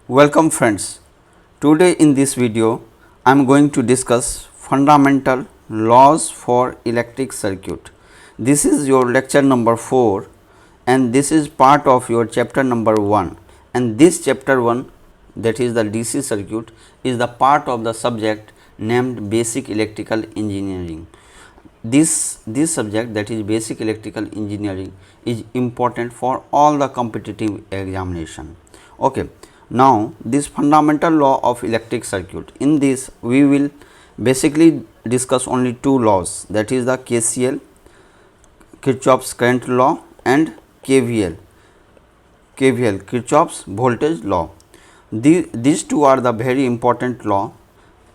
Welcome friends. Today in this video I am going to discuss fundamental laws for electric circuit. This is your lecture number 4 and this is part of your chapter number 1, and this chapter 1, that is the DC circuit, is the part of the subject named basic electrical engineering. This subject, that is basic electrical engineering, is important for all the competitive examination. Okay. Now, this fundamental law of electric circuit, in this we will basically discuss only two laws, that is the KCL, Kirchhoff's current law, and KVL, Kirchhoff's voltage law. These two are the very important law,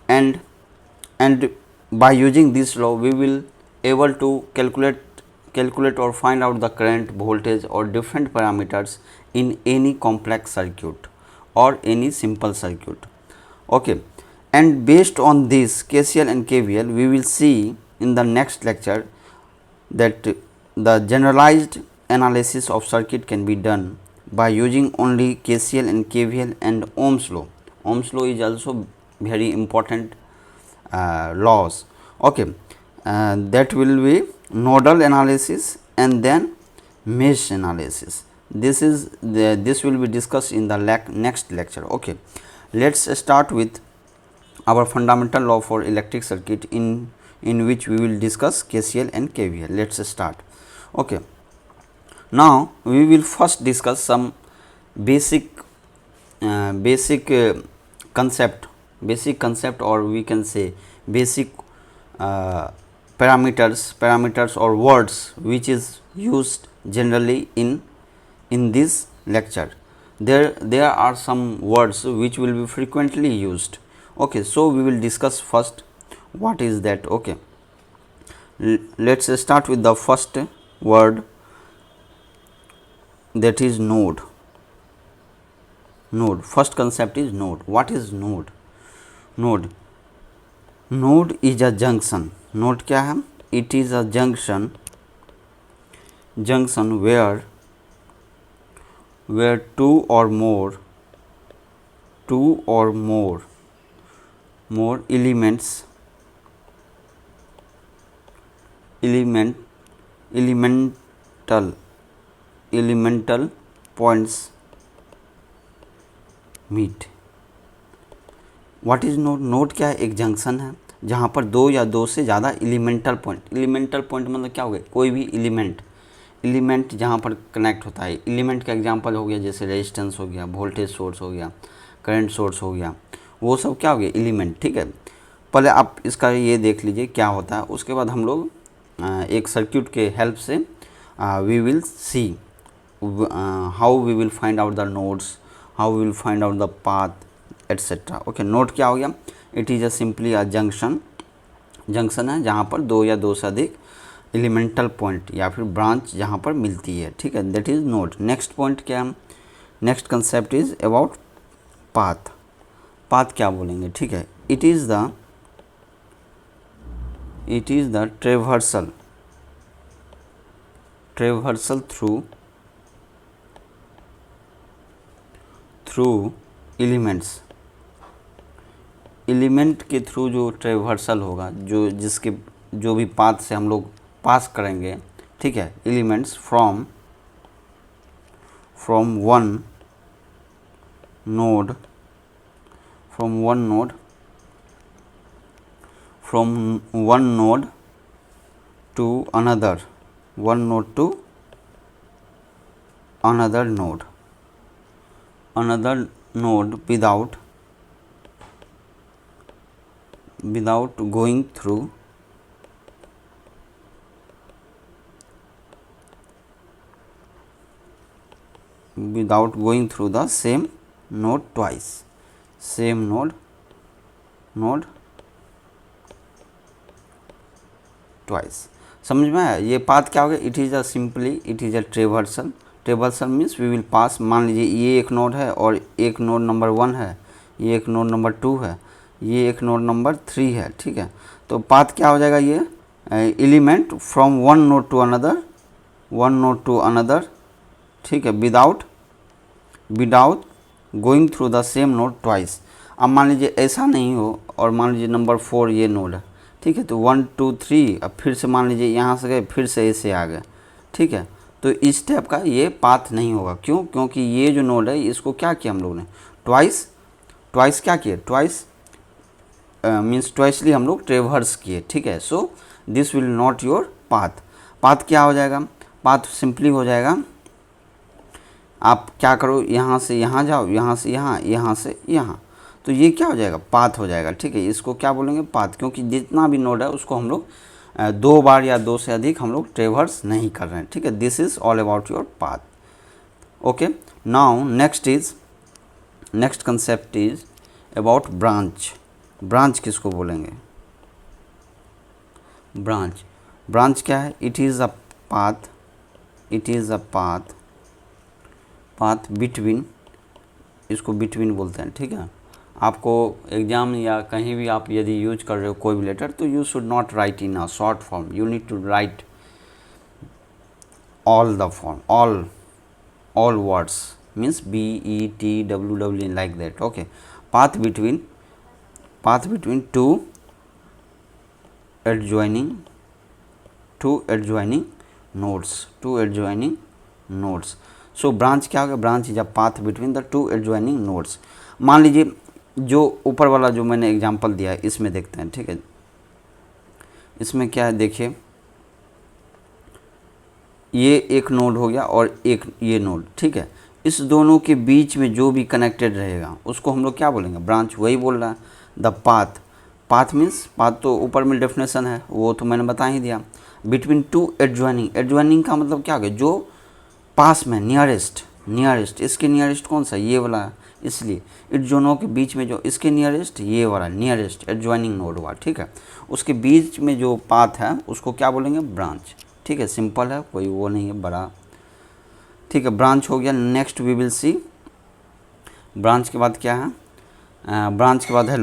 and by using this law we will able to calculate or find out the current, voltage or different parameters in any complex circuit or any simple circuit. Okay. And based on this KCL and KVL, we will see in the next lecture that the generalized analysis of circuit can be done by using only KCL and KVL and Ohm's law. Ohm's law is also very important laws. Okay. That will be nodal analysis and then mesh analysis. This will be discussed in the next lecture. Okay. Let's start with our fundamental law for electric circuit, in which we will discuss KCL and KVL. Let's start. Okay. Now we will first discuss some basic concept, or we can say basic parameters or words which is used generally in this lecture. There are some words which will be frequently used. Okay. So we will discuss first what is that. Okay. Let's start with the first word, that is node. First concept is node. What is node? Node is a junction. Node क्या है? It is a junction where two or more elemental points meet. What is node? Node क्या है? एक junction है जहाँ पर दो या दो से ज़्यादा एलिमेंटल पॉइंट मतलब क्या हो गया? कोई भी एलिमेंट जहाँ पर कनेक्ट होता है। एलिमेंट का एग्जांपल हो गया जैसे रेजिस्टेंस हो गया, वोल्टेज सोर्स हो गया, करंट सोर्स हो गया, वो सब क्या हो गया? एलिमेंट। ठीक है। पहले आप इसका ये देख लीजिए क्या होता है, उसके बाद हम लोग एक सर्किट के हेल्प से we will see how we will find out the nodes, how we will find out the path etcetera. Okay. Node क्या हो गया? It is a simply a junction है जहाँ पर दो या दो से अधिक एलिमेंटल पॉइंट या फिर ब्रांच जहाँ पर मिलती है। ठीक है। That is node. Next point क्या है? Next concept is about path. Path क्या बोलेंगे? ठीक है। It is the traversal through element के थ्रू जो ट्रेवर्सल होगा, जो भी पाथ से हम लोग पास करेंगे। ठीक है। Elements from one node to another node without going through the same node twice. Same node twice. समझ में आया? ये पाथ क्या हो गया? It is a traversal means we will pass. मान लीजिए ये एक नोड है और एक नोड नंबर 1 है, ये एक नोड नंबर 2 है, ये एक नोड नंबर 3 है। ठीक है। तो पाथ क्या हो जाएगा? ये element from one node to another. ठीक है। Without going through the same node twice. अब मान लीजिए ऐसा नहीं हो और मान लीजिए नंबर 4 ये नोड है, ठीक है, तो 1 2 3 अब फिर से मान लीजिए यहाँ से गए फिर से ऐसे आ गए, ठीक है, तो इस टाइप का ये पाथ नहीं होगा। क्यों? क्योंकि ये जो नोड है इसको क्या किया हम लोगों ने, ट्वाइस क्या किए, ट्वाइस मीन्स ट्वाइसली हम लोग ट्रेवर्स किए, ठीक है। So this will not your path. Path क्या हो जाएगा, पाथ सिंपली हो जाएगा, आप क्या करो, यहाँ से यहाँ जाओ, यहाँ से यहाँ, यहाँ से यहाँ, तो ये क्या हो जाएगा, पाथ हो जाएगा, ठीक है। इसको क्या बोलेंगे, पाथ, क्योंकि जितना भी नोड है उसको हम लोग 2 बार या 2 से अधिक हम लोग ट्रेवर्स नहीं कर रहे हैं, ठीक है। This is all about your path. Okay, now next concept is about branch. Branch किसको बोलेंगे, ब्रांच क्या है, it is a path between, इसको बिटवीन बोलते हैं, ठीक है। आपको एग्जाम या कहीं भी आप यदि यूज कर रहे हो कोई भी लेटर, तो you should not write in a short form, you need to write all the form, all words means BETWW like that. Okay, path between two adjoining nodes. So branch क्या होगा, branch is a path between the two adjoining nodes. मान लीजिए जो ऊपर वाला जो मैंने example दिया है इसमें देखते हैं, ठीक है। इसमें क्या है, देखिए ये एक नोड हो गया और एक ये नोड, ठीक है। इस दोनों के बीच में जो भी कनेक्टेड रहेगा उसको हम लोग क्या बोलेंगे, ब्रांच। वही बोल रहा है द पाथ मीन्स, पाथ तो ऊपर में डेफिनेशन है वो तो मैंने बता ही दिया। बिटवीन टू एडजॉइनिंग का मतलब क्या हो गया, जो पास में नियरेस्ट, इसके नियरेस्ट कौन सा, ये वाला, इसलिए इन दोनों के बीच में जो इसके नियरेस्ट, ये वाला नियरेस्ट एडजॉइनिंग नोड हुआ, ठीक है। उसके बीच में जो पाथ है उसको क्या बोलेंगे, ब्रांच, ठीक है। सिंपल है, कोई वो नहीं है बड़ा, ठीक है। ब्रांच हो गया। Next we will see, branch के बाद क्या है, ब्रांच के बाद है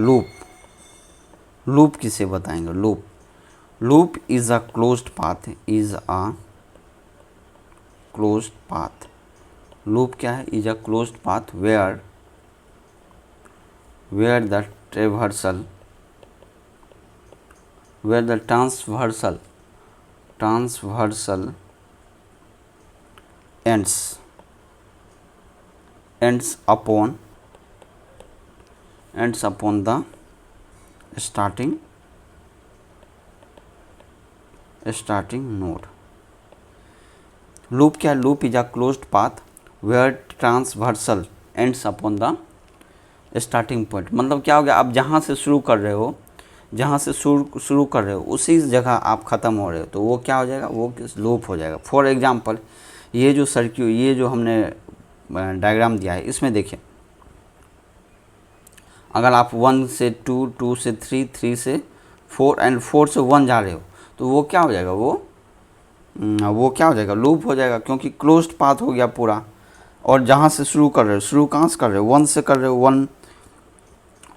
लूप किसे बताएंगे, loop is a closed path, loop क्या है, is a closed path where the transversal ends upon the starting node. Loop क्या, loop is a closed path where transversal ends upon the starting point. मतलब क्या हो गया, आप जहाँ से शुरू कर रहे हो उसी जगह आप ख़त्म हो रहे हो, तो वो क्या हो जाएगा, वो लूप हो जाएगा। फॉर एग्जांपल ये जो हमने डायग्राम दिया है इसमें देखिए, अगर आप 1 से 2, 2 से 3, 3 से 4 एंड 4 से 1 जा रहे हो, तो वो क्या हो जाएगा, वो क्या हो जाएगा, लूप हो जाएगा, क्योंकि क्लोज्ड पाथ हो गया पूरा। और जहाँ से शुरू कर रहे हो, शुरू कहाँ से कर रहे हो, 1 से कर रहे हो, 1,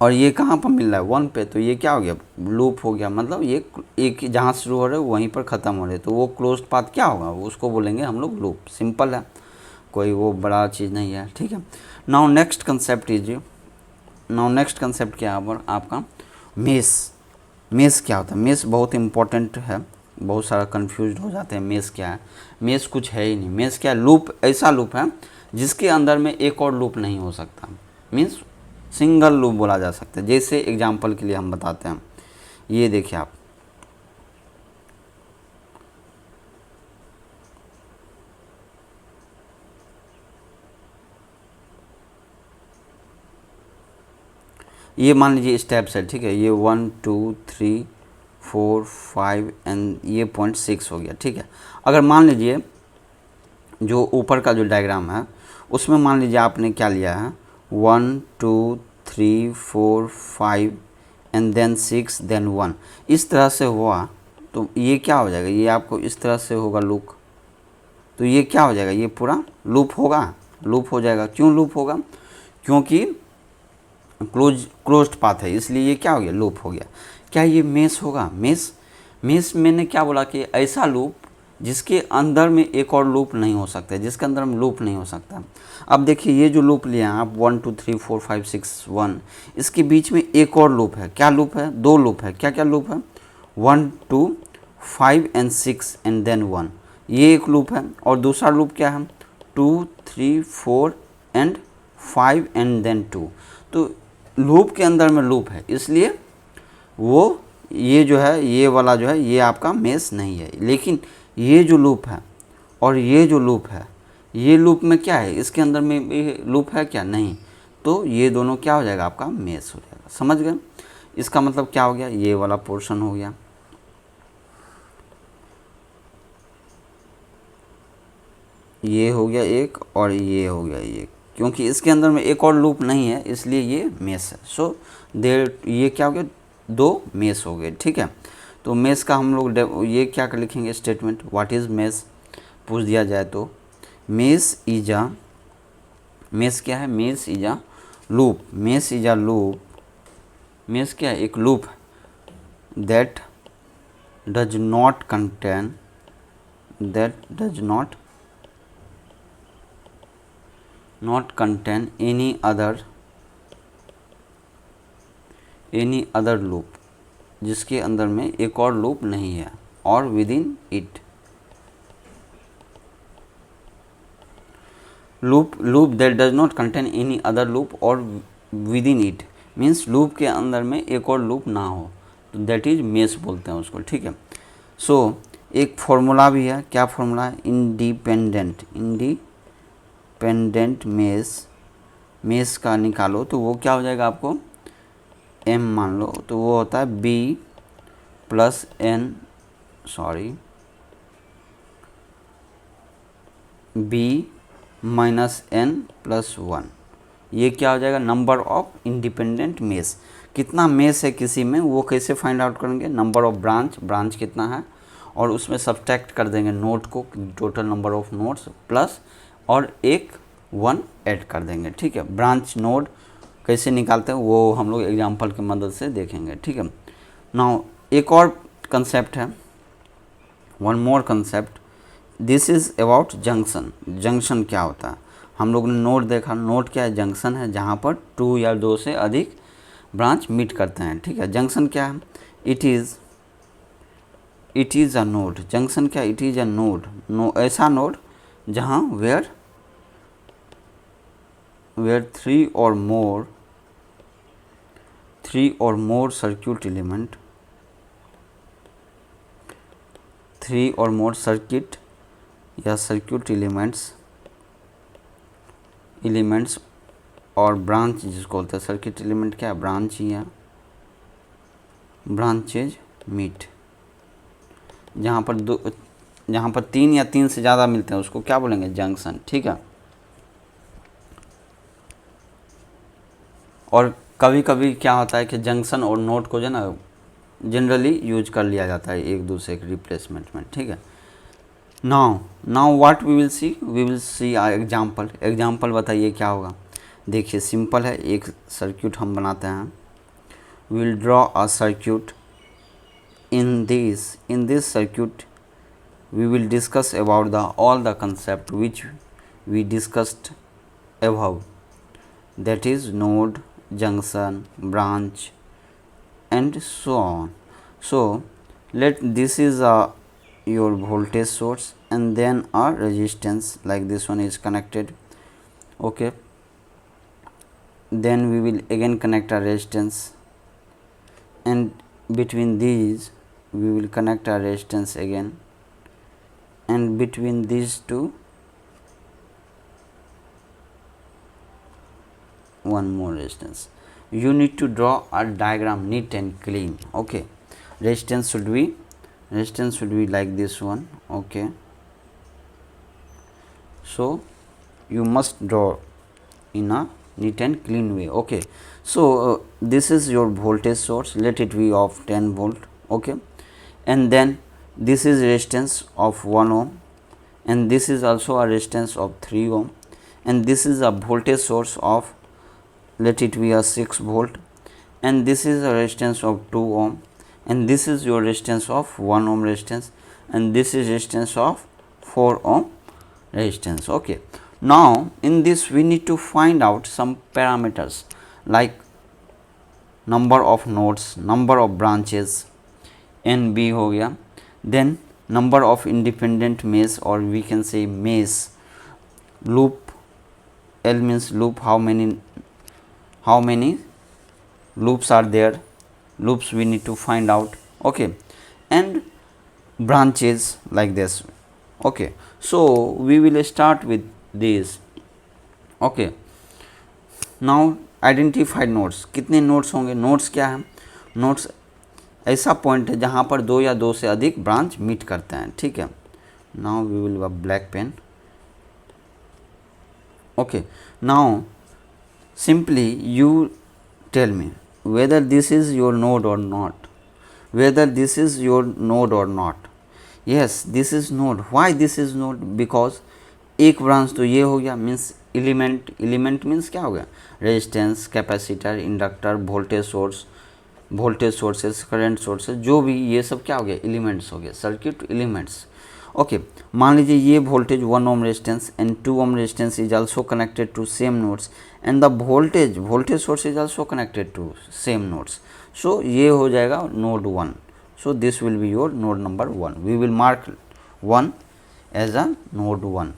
और ये कहाँ पर मिल रहा है, 1 पे, तो ये क्या हो गया, लूप हो गया। मतलब ये एक जहाँ से शुरू हो रहे हो वहीं पर ख़त्म हो रहे, तो वो क्लोज्ड पाथ क्या होगा, उसको बोलेंगे हम लोग लूप। सिंपल है, कोई वो बड़ा चीज़ नहीं है, ठीक है। नाउ नेक्स्ट कंसेप्ट क्या है आपका, मेस क्या होता है। मेस बहुत इंपॉर्टेंट है, बहुत सारा कंफ्यूज हो जाते हैं, मेस क्या है। मेस कुछ है ही नहीं। मेस क्या है, लूप, ऐसा लूप है जिसके अंदर में एक और लूप नहीं हो सकता, मीन्स सिंगल लूप बोला जा सकता है। जैसे एग्जांपल के लिए हम बताते हैं, ये देखिए आप, ये मान लीजिए स्टेप्स है, ठीक है। ये 1 2 3 4 5 एंड ये 0.6 हो गया, ठीक है। अगर मान लीजिए जो ऊपर का जो डायग्राम है उसमें मान लीजिए आपने क्या लिया है, 1 2 3 4 5 एंड देन 6 देन 1, इस तरह से हुआ, तो ये क्या हो जाएगा, ये आपको इस तरह से होगा लूप, तो ये क्या हो जाएगा, ये पूरा लूप हो जाएगा। क्यों लूप होगा, क्योंकि क्लोज्ड पाथ है, इसलिए ये क्या हो गया, लूप हो गया। क्या ये मेस होगा, मेस मैंने क्या बोला कि ऐसा लूप जिसके अंदर में एक और लूप नहीं हो सकता है, जिसके अंदर में लूप नहीं हो सकता। अब देखिए ये जो लूप लिया है आप 1 2 3 4 5 6 1, इसके बीच में एक और लूप है। क्या लूप है? दो लूप है। क्या क्या लूप है? 1 2 5 एंड 6 एंड देन 1, ये एक लूप है। और दूसरा लूप क्या है? 2 3 4 एंड 5 एंड देन 2। तो लूप के अंदर में लूप है, इसलिए वो ये जो है, ये वाला जो है, ये आपका मेश नहीं है। लेकिन ये जो लूप है और ये जो लूप है, ये लूप में क्या है? इसके अंदर में लूप है क्या? नहीं। तो ये दोनों क्या हो जाएगा? आपका मेश हो जाएगा। समझ गए? इसका मतलब क्या हो गया? ये वाला पोर्शन हो गया, ये हो गया एक, और ये हो गया एक। क्योंकि इसके अंदर में एक और लूप नहीं है, इसलिए ये मेश है। सो देर ये क्या हो गया? दो मेश हो गए। ठीक है। तो मेश का हम लोग ये क्या कर लिखेंगे? स्टेटमेंट व्हाट इज़ मेश पूछ दिया जाए तो मेश इज अ, मेश क्या है? Mesh is a loop. Mesh is a loop. Mesh क्या है? एक loop that does not contain, that does not contain any other loop, जिसके अंदर में एक और लूप नहीं है, और within it loop that does not contain any other loop और within it means loop के अंदर में एक और लूप ना हो, तो दैट इज मेश बोलते हैं उसको। ठीक है। सो एक फॉर्मूला भी है। क्या फॉर्मूला है? इंडिपेंडेंट मेश का निकालो तो वो क्या हो जाएगा आपको? m मान लो, तो वो होता है b plus n, b minus n plus 1। ये क्या हो जाएगा? Number of independent mesh. कितना मेश है किसी में, वो कैसे फाइंड आउट करेंगे? नंबर ऑफ ब्रांच कितना है, और उसमें सब्ट्रैक्ट कर देंगे नोड को, total number of nodes plus, और एक 1 ऐड कर देंगे। ठीक है। ब्रांच नोड कैसे निकालते हैं वो हम लोग एग्जाम्पल की मदद से देखेंगे। ठीक है। नाउ एक और कंसेप्ट है, one more concept, this is about junction. Junction क्या होता है? हम लोग ने नोड देखा, नोड क्या है? जंक्शन है, जहाँ पर 2 या 2 से अधिक ब्रांच मीट करते हैं। ठीक है। जंक्शन क्या है? It is a node. Junction क्या? इट इज़ अ नोड, ऐसा नोड जहाँ where 3 or more circuit element, 3 or more circuit या circuit elements और ब्रांच जिसको बोलते हैं, सर्किट एलिमेंट क्या है? ब्रांच या ब्रांचेज मीट, जहाँ पर 3 या 3 से ज़्यादा मिलते हैं उसको क्या बोलेंगे? जंक्शन। ठीक है। और कभी कभी क्या होता है कि जंक्शन और नोड को जो है ना जनरली यूज कर लिया जाता है एक दूसरे के रिप्लेसमेंट में। ठीक है। Now what we will see example बताइए क्या होगा? देखिए सिंपल है, एक सर्किट हम बनाते हैं। We will draw a circuit. In this circuit we will discuss about all the concept which we discussed above, that is node, junction, branch and so on. So this is your voltage source, and then a resistance like this one is connected. Okay, then we will again connect a resistance, and between these we will connect a resistance again, and between these two one more resistance. You need to draw a diagram neat and clean. Okay, resistance should be like this one. Okay, so you must draw in a neat and clean way. Okay, so this is your voltage source, let it be of 10 volt. Okay, and then this is resistance of 1 ohm, and this is also a resistance of 3 ohm, and this is a voltage source of, let it be a 6 volt, and this is a resistance of 2 ohm, and this is your resistance of 1 ohm resistance, and this is resistance of 4 ohm resistance. Okay, now in this we need to find out some parameters like number of nodes, number of branches, NB हो गया, then number of independent mesh or we can say mesh, loop, L means loop, how many loops are there, loops we need to find out. Okay, and branches like this. Okay, so we will start with this. Okay, now identified nodes, कितने nodes होंगे? Nodes क्या है? Nodes ऐसा point है जहाँ पर दो या दो से अधिक ब्रांच मीट करते हैं, ठीक है. Now we will black pen. Okay, now simply you tell me whether this is your node or not, whether this is your node or not. Yes, this is node. Why this is node? Because एक branch तो ये हो गया, means element. Element means क्या हो गया? Resistance, capacitor, inductor, voltage source, voltage sources, current sources, जो भी ये सब क्या हो गया? एलिमेंट्स हो गए, सर्किट एलिमेंट्स. ओके, मान लीजिए ये voltage 1 ohm resistance and 2 ohm resistance is also connected to same nodes and the voltage source is also connected to same nodes. So ये हो जाएगा node 1. So this will be your node number 1. We will mark 1 as a node 1.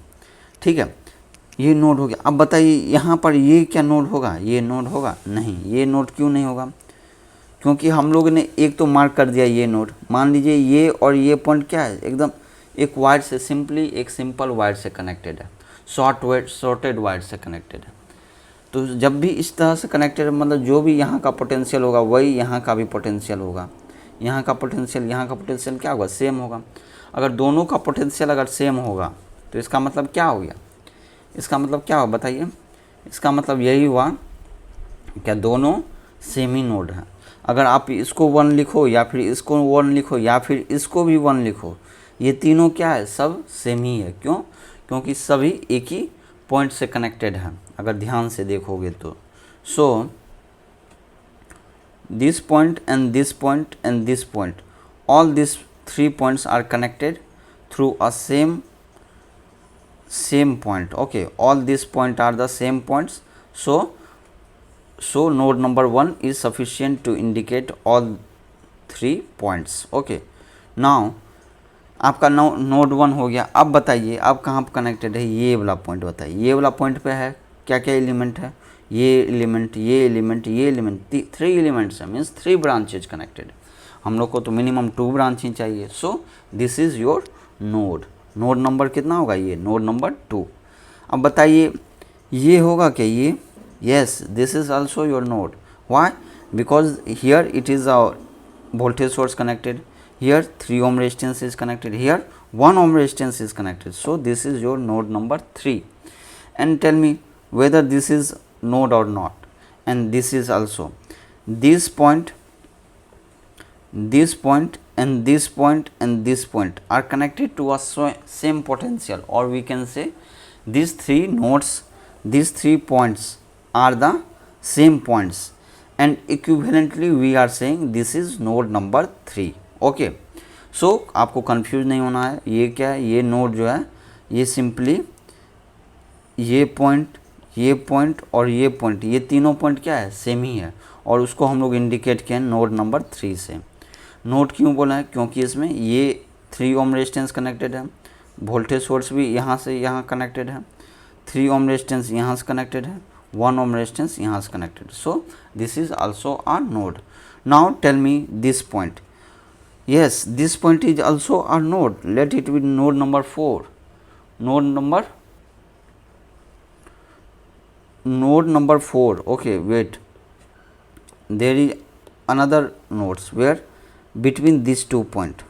ठीक है, ये node हो गया. अब बताइए यहाँ पर ये क्या नोड होगा? ये नोड होगा? नहीं. ये नोड क्यों नहीं होगा? क्योंकि हम लोग ने एक तो मार्क कर दिया ये नोड. मान लीजिए ये और ये पॉइंट क्या है? एकदम एक वायर से, सिंपली एक सिंपल वायर से कनेक्टेड है, शॉर्टेड वायर से कनेक्टेड है. तो जब भी इस तरह से कनेक्टेड, मतलब जो भी यहाँ का पोटेंशियल होगा वही यहाँ का भी पोटेंशियल होगा. यहाँ का पोटेंशियल क्या होगा? सेम होगा. अगर दोनों का पोटेंशियल अगर सेम होगा तो इसका मतलब क्या हो गया? इसका मतलब क्या हो बताइए? इसका मतलब यही हुआ क्या दोनों सेम ही नोड है. अगर आप इसको 1 लिखो या फिर इसको 1 लिखो या फिर इसको भी 1 लिखो, ये तीनों क्या है? सब सेम ही है. क्यों? क्योंकि सभी एक ही पॉइंट से कनेक्टेड है. अगर ध्यान से देखोगे तो so this point and this point and this point, all this 3 points are connected through a same point. Okay, all these points are the same points. So node number 1 is sufficient to indicate all 3 points. Okay, now आपका node 1 हो गया. अब बताइए अब कहाँ पर connected है? ये वाला पॉइंट बताइए. ये वाला पॉइंट पे है क्या क्या एलिमेंट है? ये एलिमेंट, ये एलिमेंट, ये एलिमेंट, 3 एलिमेंट्स है, मीन्स 3 ब्रांचेज कनेक्टेड. हम लोग को तो मिनिमम 2 ब्रांच ही चाहिए. सो this is your node. Node number कितना होगा? ये नोड नंबर 2. अब बताइए ये होगा क्या? ये, yes, this is also your node. Why? Because here it is a voltage source connected, here 3 ohm resistance is connected, here 1 ohm resistance is connected. So this is your node number 3. And tell me whether this is node or not. And this is also, this point and this point and this point are connected to a same potential, or we can say these 3 nodes, these 3 points are the same points, and equivalently we are saying this is node number 3. Okay, so आपको confuse नहीं होना है. ये क्या है? ये node जो है ये सिंपली ये पॉइंट और ये पॉइंट, ये तीनों पॉइंट क्या है? सेम ही है, और उसको हम लोग इंडिकेट किए नोड नंबर 3 से. नोड क्यों बोला है? क्योंकि इसमें ये 3 ओम रेजिस्टेंस कनेक्टेड है, वोल्टेज सोर्स भी यहाँ से यहाँ कनेक्टेड है, 3 ओम रेजिस्टेंस यहाँ से कनेक्टेड है, 1 ohm resistance यहाँ से connected. So this is also a node. Now tell me this point. Yes, this point is also a node. Let it be node number 4. Node number 4. Okay, wait. There is another nodes where between these 2 points.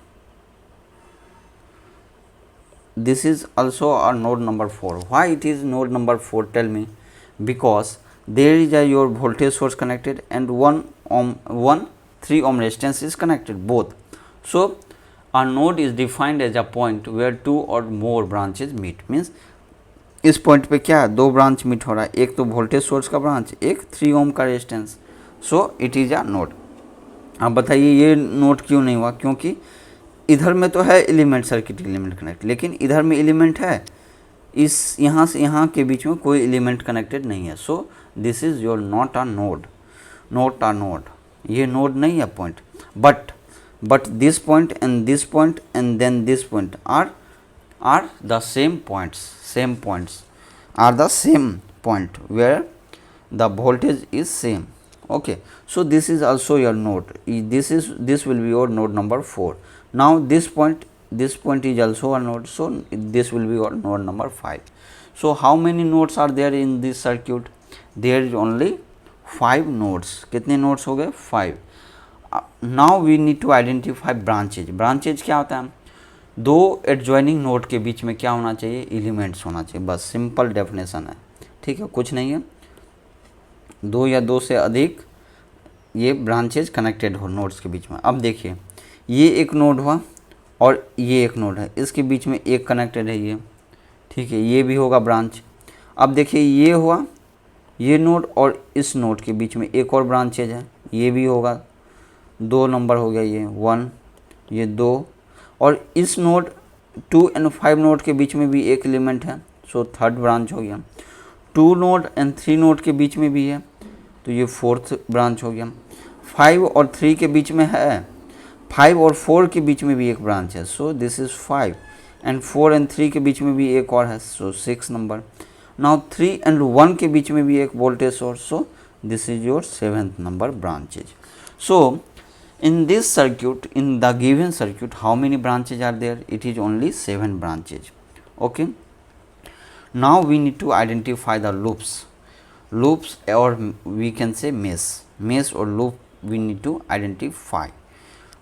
This is also a node number 4. Why it is node number 4? Tell me. Because there is your voltage source connected and 3 ohm resistance is connected both. So a node is defined as a point where 2 or more branches meet. Means इस point पे क्या है? 2 branch meet हो रहा है, एक तो voltage source का ब्रांच, एक 3 ओम का resistance. So it is a node. अब बताइए ये नोड क्यों नहीं हुआ? क्योंकि इधर में तो है एलिमेंट, सर्किट एलिमेंट कनेक्ट, लेकिन इधर में एलिमेंट है, इस यहाँ से यहाँ के बीच में कोई एलिमेंट कनेक्टेड नहीं है। So this is your not a node, not a node, ये नोड नहीं है point. But this point and then this point are the same points are the same point where the voltage is same. Okay, so this is also your node, this will be your node number 4. Now this point is also a node, so this will be your node number 5. So how many nodes are there in this circuit? There is only 5 nodes. कितने nodes हो गए? 5. Now we need to identify branches. Branches क्या होता है? दो adjoining node के बीच में क्या होना चाहिए? एलिमेंट्स होना चाहिए, बस सिंपल डेफिनेशन है, ठीक है, कुछ नहीं है। दो या दो से अधिक ये ब्रांचेज कनेक्टेड हो नोड्स के बीच में। अब देखिए, ये एक नोड हुआ और ये एक नोड है, इसके बीच में एक कनेक्टेड है ये, ठीक है, ये भी होगा ब्रांच। अब देखिए, ये हुआ ये नोड और इस नोड के बीच में एक और ब्रांचेज है, ये भी होगा, 2 नंबर हो गया, ये 1, ये 2, और इस नोड 2 एंड 5 नोड के बीच में भी एक एलिमेंट है, सो थर्ड ब्रांच हो गया। 2 नोड एंड 3 नोड के बीच में भी है, तो ये फोर्थ ब्रांच हो गया। 5 और 3 के बीच में है, 5 और 4 के बीच में भी एक ब्रांच है, so this is 5, and 4 and 3 के बीच में भी एक और है, सो 6 नंबर। नाउ 3 एंड 1 के बीच में भी एक voltage source, so this is your 7th number branches. So in this circuit, in the given circuit, how many branches are there? It is only 7 branches. Okay, now we need to identify the loops, or we can say mesh or loop we need to identify.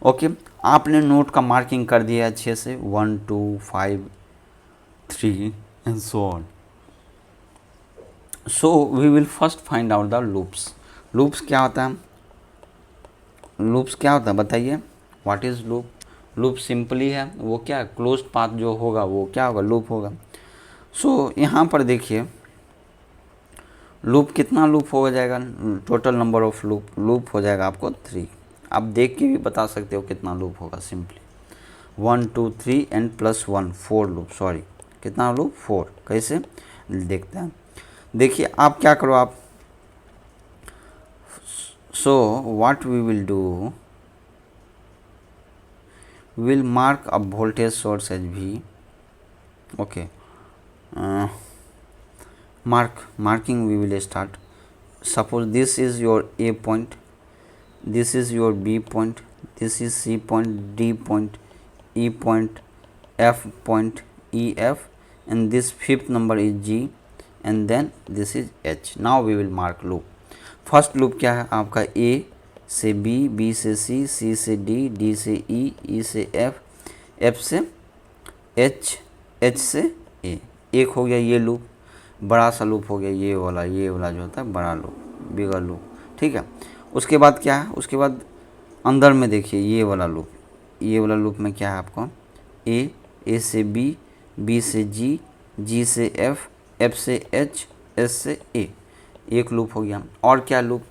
Okay, आपने note का marking कर दिया अच्छे से, 1 2 5 3 and so on. So we will first find out the loops क्या होता है? Loops क्या होता है बताइए? What is loop? Loop simply है, वो क्या है, क्लोज्ड पाथ जो होगा वो क्या होगा, लूप होगा। सो यहाँ पर देखिए, लूप कितना लूप हो जाएगा? टोटल नंबर ऑफ लूप हो जाएगा आपको 3। आप देख के भी बता सकते हो कितना लूप होगा, सिंपली 1 2 3 एंड +1 4 लूप, सॉरी कितना लूप? 4। कैसे देखते हैं? देखिए, आप क्या करो, आप so what we will do, we will mark a voltage source as V. Okay, marking we will start. Suppose this is your A point, this is your B point, this is C point, D point, E point, F point, EF, and this 5th number is G, and then this is H. Now we will mark loop. First loop क्या है आपका? ए से B, B से सी, सी से D, D से ई, ई से F, F से H, H से ए। एक हो गया ये लूप, बड़ा सा लूप हो गया ये वाला जो होता है बड़ा लूप, बिगर लूप, ठीक है। उसके बाद क्या है? उसके बाद अंदर में देखिए ये वाला लूप में क्या है आपको? ए से बी, बी से जी, जी से एफ, एफ से एच, एस से ए, एक लूप हो गया। और क्या लूप?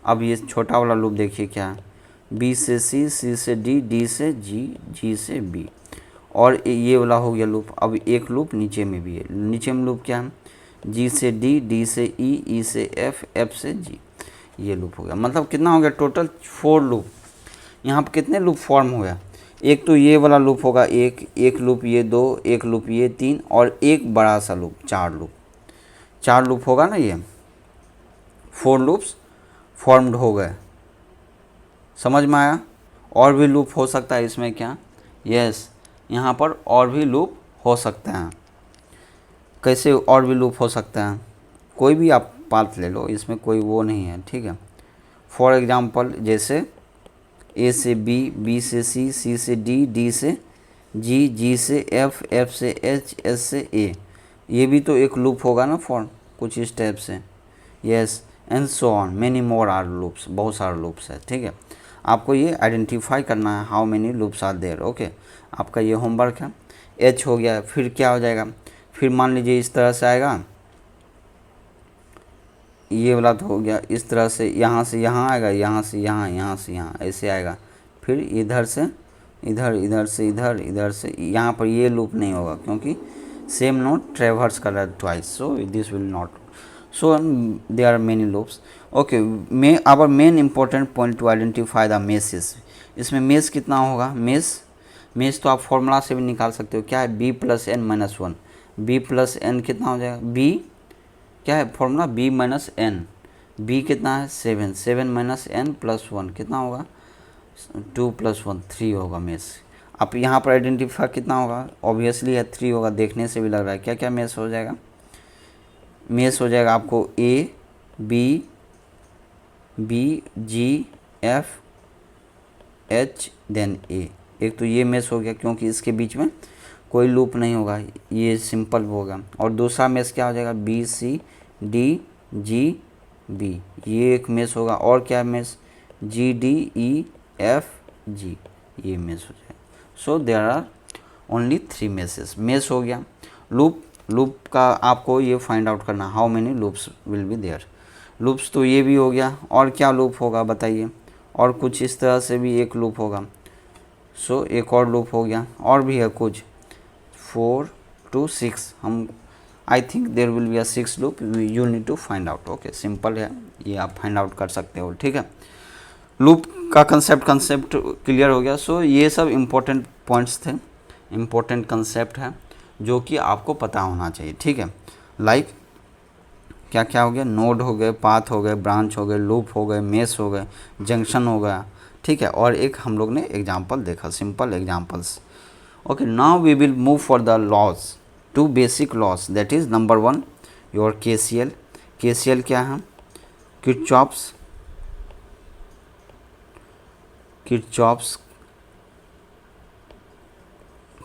अब ये छोटा वाला लूप देखिए क्या है? बी से सी, सी से डी, डी से जी, जी से बी, और ये वाला हो गया लूप। अब एक लूप नीचे में भी है, नीचे में लूप क्या है? जी से डी, डी से ई, ई से एफ, एफ से जी, ये लूप हो गया। मतलब कितना हो गया? Total 4 loop. यहाँ पर कितने लूप फॉर्म हो गया? एक तो ये वाला लूप होगा, एक लूप ये 2, एक लूप ये 3, और एक बड़ा सा लूप, 4 लूप होगा ना। ये 4 लूप्स फॉर्म्ड हो गए, समझ में आया? और भी लूप हो सकता है इसमें क्या? यस, यहाँ पर और भी लूप हो सकते हैं। कैसे और भी लूप हो सकते हैं? कोई भी आप पाथ ले लो, इसमें कोई वो नहीं है, ठीक है। फॉर एग्जांपल जैसे ए से बी, बी से सी, सी से डी, डी से जी, जी से एफ, एफ से एच, एस से ए, ये भी तो एक लूप होगा ना फॉर कुछ इस टाइप से। Yes, and so on, many more are loops, बहुत सारे लूप्स है, ठीक है। आपको ये आइडेंटिफाई करना है how many loops are there. Okay, आपका ये होमवर्क है। एच हो गया, फिर क्या हो जाएगा? फिर मान लीजिए इस तरह से आएगा, ये वाला तो हो गया, इस तरह से यहाँ आएगा, यहाँ से यहाँ, यहाँ से यहाँ, ऐसे आएगा। फिर इधर से इधर, इधर से इधर, इधर से यहाँ पर ये लूप नहीं होगा क्योंकि सेम नोड ट्रेवर्स कर रहा है twice, so this will not, so there are many loops. Okay, our main important point to identify the meshes. इसमें मेश कितना होगा, मेश तो आप फॉर्मूला से भी निकाल सकते हो, क्या है b plus N minus one, B plus N कितना हो जाएगा, b क्या है formula b minus N, b कितना है 7, 7 माइनस एन प्लस वन कितना होगा 2 प्लस 1 3 होगा मेश। अब यहाँ पर आइडेंटिफाई कितना होगा, ऑब्वियसली है 3 होगा, देखने से भी लग रहा है। क्या क्या मेश हो जाएगा, मेश हो जाएगा आपको A B G F H then A, एक तो ये मेश हो गया क्योंकि इसके बीच में कोई लूप नहीं होगा, ये सिंपल होगा। और दूसरा मेश क्या हो जाएगा B C D G B, ये एक मेश होगा। और क्या mesh G D E F G, ये मेश हो जाएगा। So there are only 3 meshes, mesh हो गया। लूप का आपको ये फाइंड आउट करना, how many loops will be there, loops तो ये भी हो गया। और क्या लूप होगा बताइए, और कुछ इस तरह से भी एक लूप होगा। सो एक और लूप हो गया, और भी है कुछ 4 to 6, हम I think there will be a 6 loop, you need to find out. Okay, simple है, ये आप फाइंड आउट कर सकते हो, ठीक है। लूप का कंसेप्ट क्लियर हो गया। सो ये सब इम्पोर्टेंट पॉइंट्स थे, इम्पोर्टेंट कंसेप्ट है जो कि आपको पता होना चाहिए, ठीक है। लाइक क्या क्या हो गया, नोड हो गए, पाथ हो गए, ब्रांच हो गए, लूप हो गए, मेश हो गए, जंक्शन हो गया, ठीक है। और एक हम लोग ने एग्जांपल देखा, simple examples. Okay, now we will move for the laws, 2 basic laws, that is number 1 your KCL. KCL क्या है, किरचॉफ्स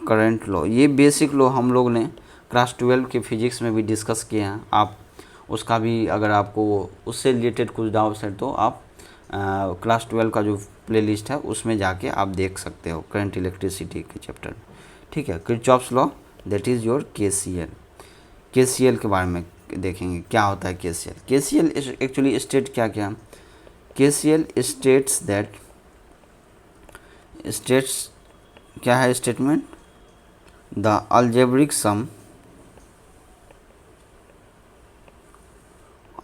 करंट लॉ। ये बेसिक लॉ हम लोग ने क्लास 12 के फिजिक्स में भी डिस्कस किए हैं। आप उसका भी, अगर आपको उससे रिलेटेड कुछ डाउट्स है तो आप क्लास 12 का जो प्लेलिस्ट है उसमें जाके आप देख सकते हो, करंट इलेक्ट्रिसिटी के चैप्टर, ठीक है। Kirchhoff's law, that is your KCL. KCL के बारे में देखेंगे क्या होता है केसीएल। केसीएल एक्चुअली स्टेट क्या क्या, केसीएल स्टेट्स दैट, स्टेट्स क्या है statement, the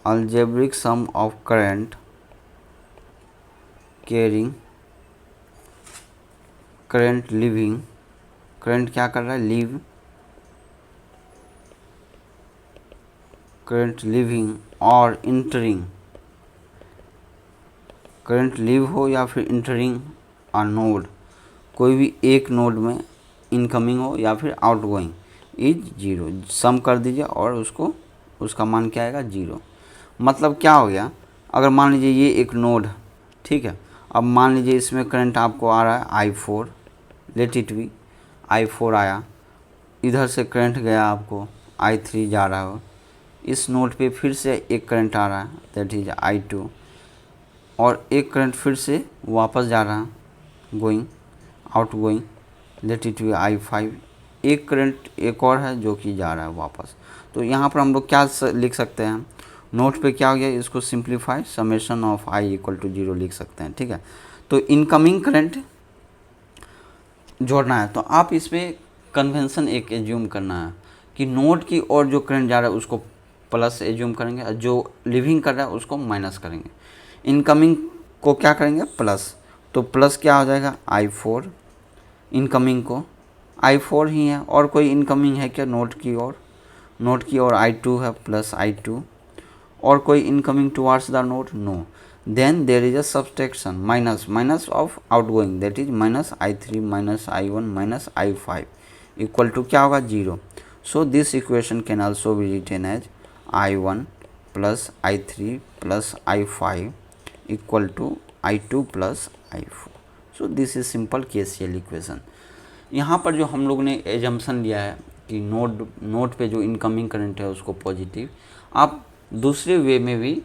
algebraic sum of current carrying, current living, current क्या कर रहा है लीव, करंट लिविंग और इंटरिंग, करंट लिव हो या फिर इंटरिंग आ नोड, कोई भी एक नोड में इनकमिंग हो या फिर आउटगोइंग, इज 0। सम कर दीजिए और उसका मान क्या आएगा 0। मतलब क्या हो गया, अगर मान लीजिए ये एक नोड, ठीक है। अब मान लीजिए इसमें करंट आपको आ रहा है I4, let it be I4 आया, इधर से करंट गया आपको I3 जा रहा हो, इस नोड पे फिर से एक करंट आ रहा है दैट इज I2, और एक करंट फिर से वापस जा रहा है going outgoing, let it be I5, एक करंट एक और है जो कि जा रहा है वापस। तो यहाँ पर हम लोग क्या लिख सकते हैं, नोट पे क्या हो गया, इसको simplify summation of I equal to 0 लिख सकते हैं, ठीक है। तो इनकमिंग करंट जोड़ना है तो आप इस पर कन्वेंशन एक एज्यूम करना है कि नोड की और जो करंट जा रहा है उसको प्लस एज्यूम करेंगे और जो लिविंग कर रहा है उसको माइनस करेंगे, इनकमिंग को क्या करेंगे प्लस, तो प्लस क्या हो जाएगा I4, इनकमिंग को I4 ही है और कोई इनकमिंग है क्या नोड की ओर, नोड की ओर I2 है प्लस I2, और कोई incoming towards the node no, then there is a subtraction minus of outgoing that is minus I3 minus I1 minus I5 equal to क्या होगा 0। So this equation can also be written as I1 plus I3 plus I5 equal to I2 plus I4। So this is simple KCL equation. यहाँ पर जो हम लोग ने assumption लिया है कि नोड पे जो इनकमिंग करंट है उसको पॉजिटिव, आप दूसरे वे में भी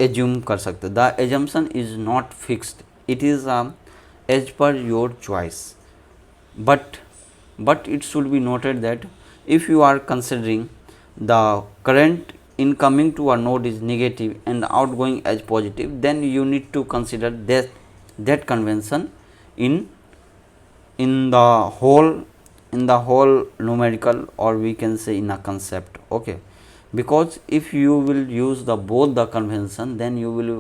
एज्यूम कर सकते हो। The assumption is not fixed, it is as per your choice, but it should be noted that if you are considering the current incoming to a node is negative and outgoing as positive, then you need to consider that convention in in the whole numerical, or we can say in a concept. Okay, because if you will use the both the convention, then you will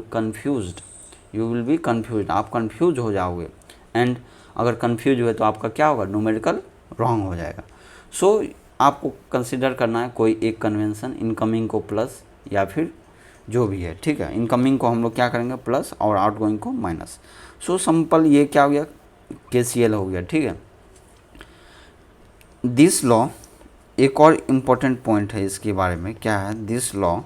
be confused, आप confused हो जाओगे, and अगर confused हुए तो आपका क्या होगा, numerical wrong हो जाएगा. So आपको कंसिडर करना है कोई एक कन्वेंशन, इनकमिंग को प्लस या फिर जो भी है, ठीक है. इनकमिंग को हम लोग क्या करेंगे प्लस और आउटगोइंग को माइनस. सो सिंपल ये क्या हो गया, KCL हो गया, ठीक है. दिस लॉ, एक और इम्पोर्टेंट पॉइंट है इसके बारे में, क्या है, this law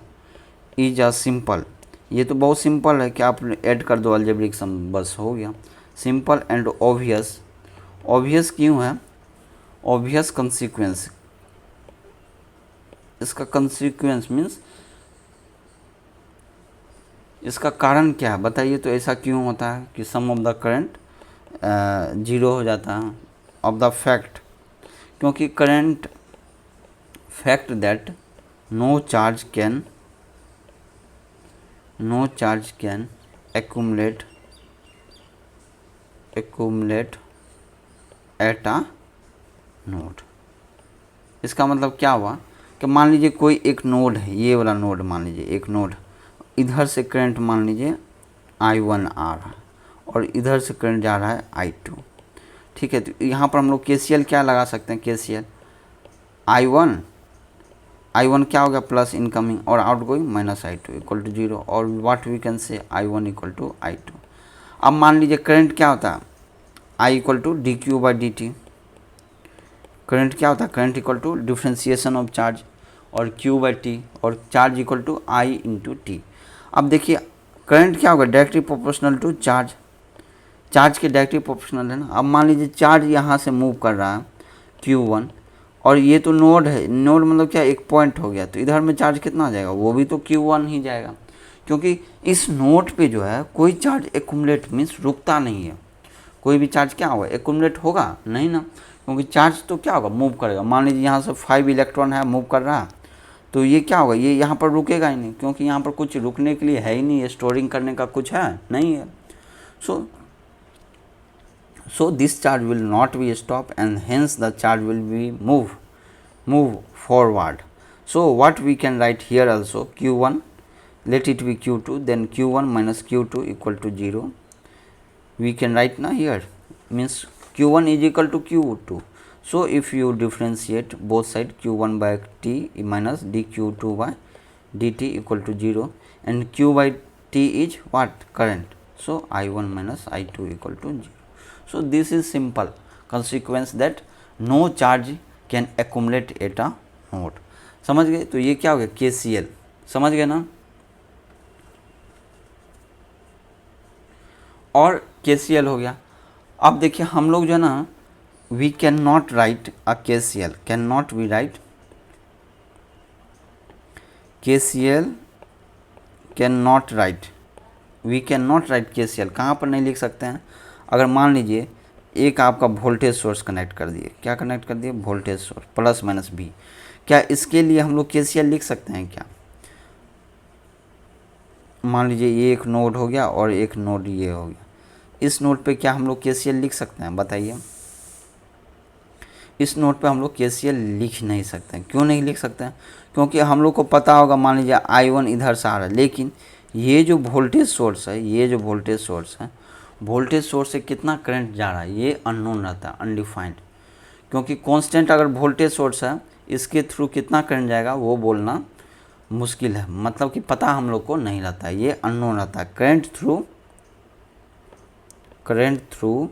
is a simple, ये तो बहुत सिंपल है कि आप ऐड कर दो अलजेब्रिक सम, बस हो गया. Simple and obvious. ऑब्वियस क्यों है, ऑब्वियस कंसिक्वेंस, इसका कंसिक्वेंस मीन्स इसका कारण क्या है बताइए. तो ऐसा क्यों होता है कि sum of the current zero हो जाता है ऑफ द फैक्ट, क्योंकि current fact that no charge can accumulate at a node. इसका मतलब क्या हुआ कि मान लीजिए कोई एक नोड है, ये वाला नोड मान लीजिए एक नोड, इधर से करंट मान लीजिए I1 आ रहा है और इधर से करंट जा रहा है I2, ठीक है. तो यहाँ पर हम लोग KCL क्या लगा सकते हैं, KCL I1 क्या हो गया प्लस इनकमिंग और outgoing minus I2 equal to 0, और what we can say I1 equal to I2. अब मान लीजिए करंट क्या होता है, I equal to dQ/dt. Current क्या होता है, current equal to differentiation of charge और Q/T, और charge equal to I into T. अब देखिए करंट क्या होगा, directly proportional to charge, charge के डायरेक्टली प्रोपोर्शनल है ना. अब मान लीजिए चार्ज यहाँ से मूव कर रहा है Q1, और ये तो नोड है, नोड मतलब क्या, एक पॉइंट हो गया, तो इधर में चार्ज कितना आ जाएगा, वो भी तो Q1 ही जाएगा, क्योंकि इस नोड पे जो है कोई चार्ज एक्यूमुलेट मीन्स रुकता नहीं है. कोई भी चार्ज क्या होगा, एक्यूमुलेट होगा नहीं ना, क्योंकि चार्ज तो क्या होगा, मूव करेगा. मान लीजिए यहाँ से 5 इलेक्ट्रॉन है, मूव कर रहा है, तो ये क्या होगा, ये यहाँ पर रुकेगा ही नहीं, क्योंकि यहाँ पर कुछ रुकने के लिए है ही नहीं है, स्टोरिंग करने का कुछ है नहीं है. So this charge will not be stopped, and hence the charge will be move forward. So what we can write here also, Q1, let it be Q2, then Q1 minus Q2 equal to 0. We can write now here, means Q1 is equal to Q2. So if you differentiate both side, Q1 by T minus dQ2 by dt equal to 0, and Q by T is what, current. So I1 minus I2 equal to 0. So this is simple consequence that no charge can accumulate at a node. समझ गए. तो ये क्या हो गया, KCL, समझ गए ना. और KCL हो गया. अब देखिए हम लोग जो है ना, we cannot write a KCL, cannot we write KCL, cannot write, we cannot write KCL. कहाँ पर नहीं लिख सकते हैं, अगर मान लीजिए एक आपका वोल्टेज सोर्स कनेक्ट कर दिए, क्या कनेक्ट कर दिए, voltage source plus minus B, क्या इसके लिए हम लोग KCL लिख सकते हैं क्या. मान लीजिए ये एक नोड हो गया और एक नोड ये हो गया, इस नोड पे क्या हम लोग KCL लिख सकते हैं बताइए. इस नोड पे हम लोग KCL लिख नहीं सकते हैं. क्यों नहीं लिख सकते हैं, क्योंकि हम लोग को पता होगा, मान लीजिए I1 इधर से आ रहा है, लेकिन ये जो वोल्टेज सोर्स है, ये जो वोल्टेज सोर्स है, वोल्टेज सोर्स से कितना करंट जा रहा है ये अननोन रहता है, अनडिफाइंड. क्योंकि कांस्टेंट अगर वोल्टेज सोर्स है, इसके थ्रू कितना करंट जाएगा वो बोलना मुश्किल है, मतलब कि पता हम लोग को नहीं रहता है, ये अननोन रहता है. Current through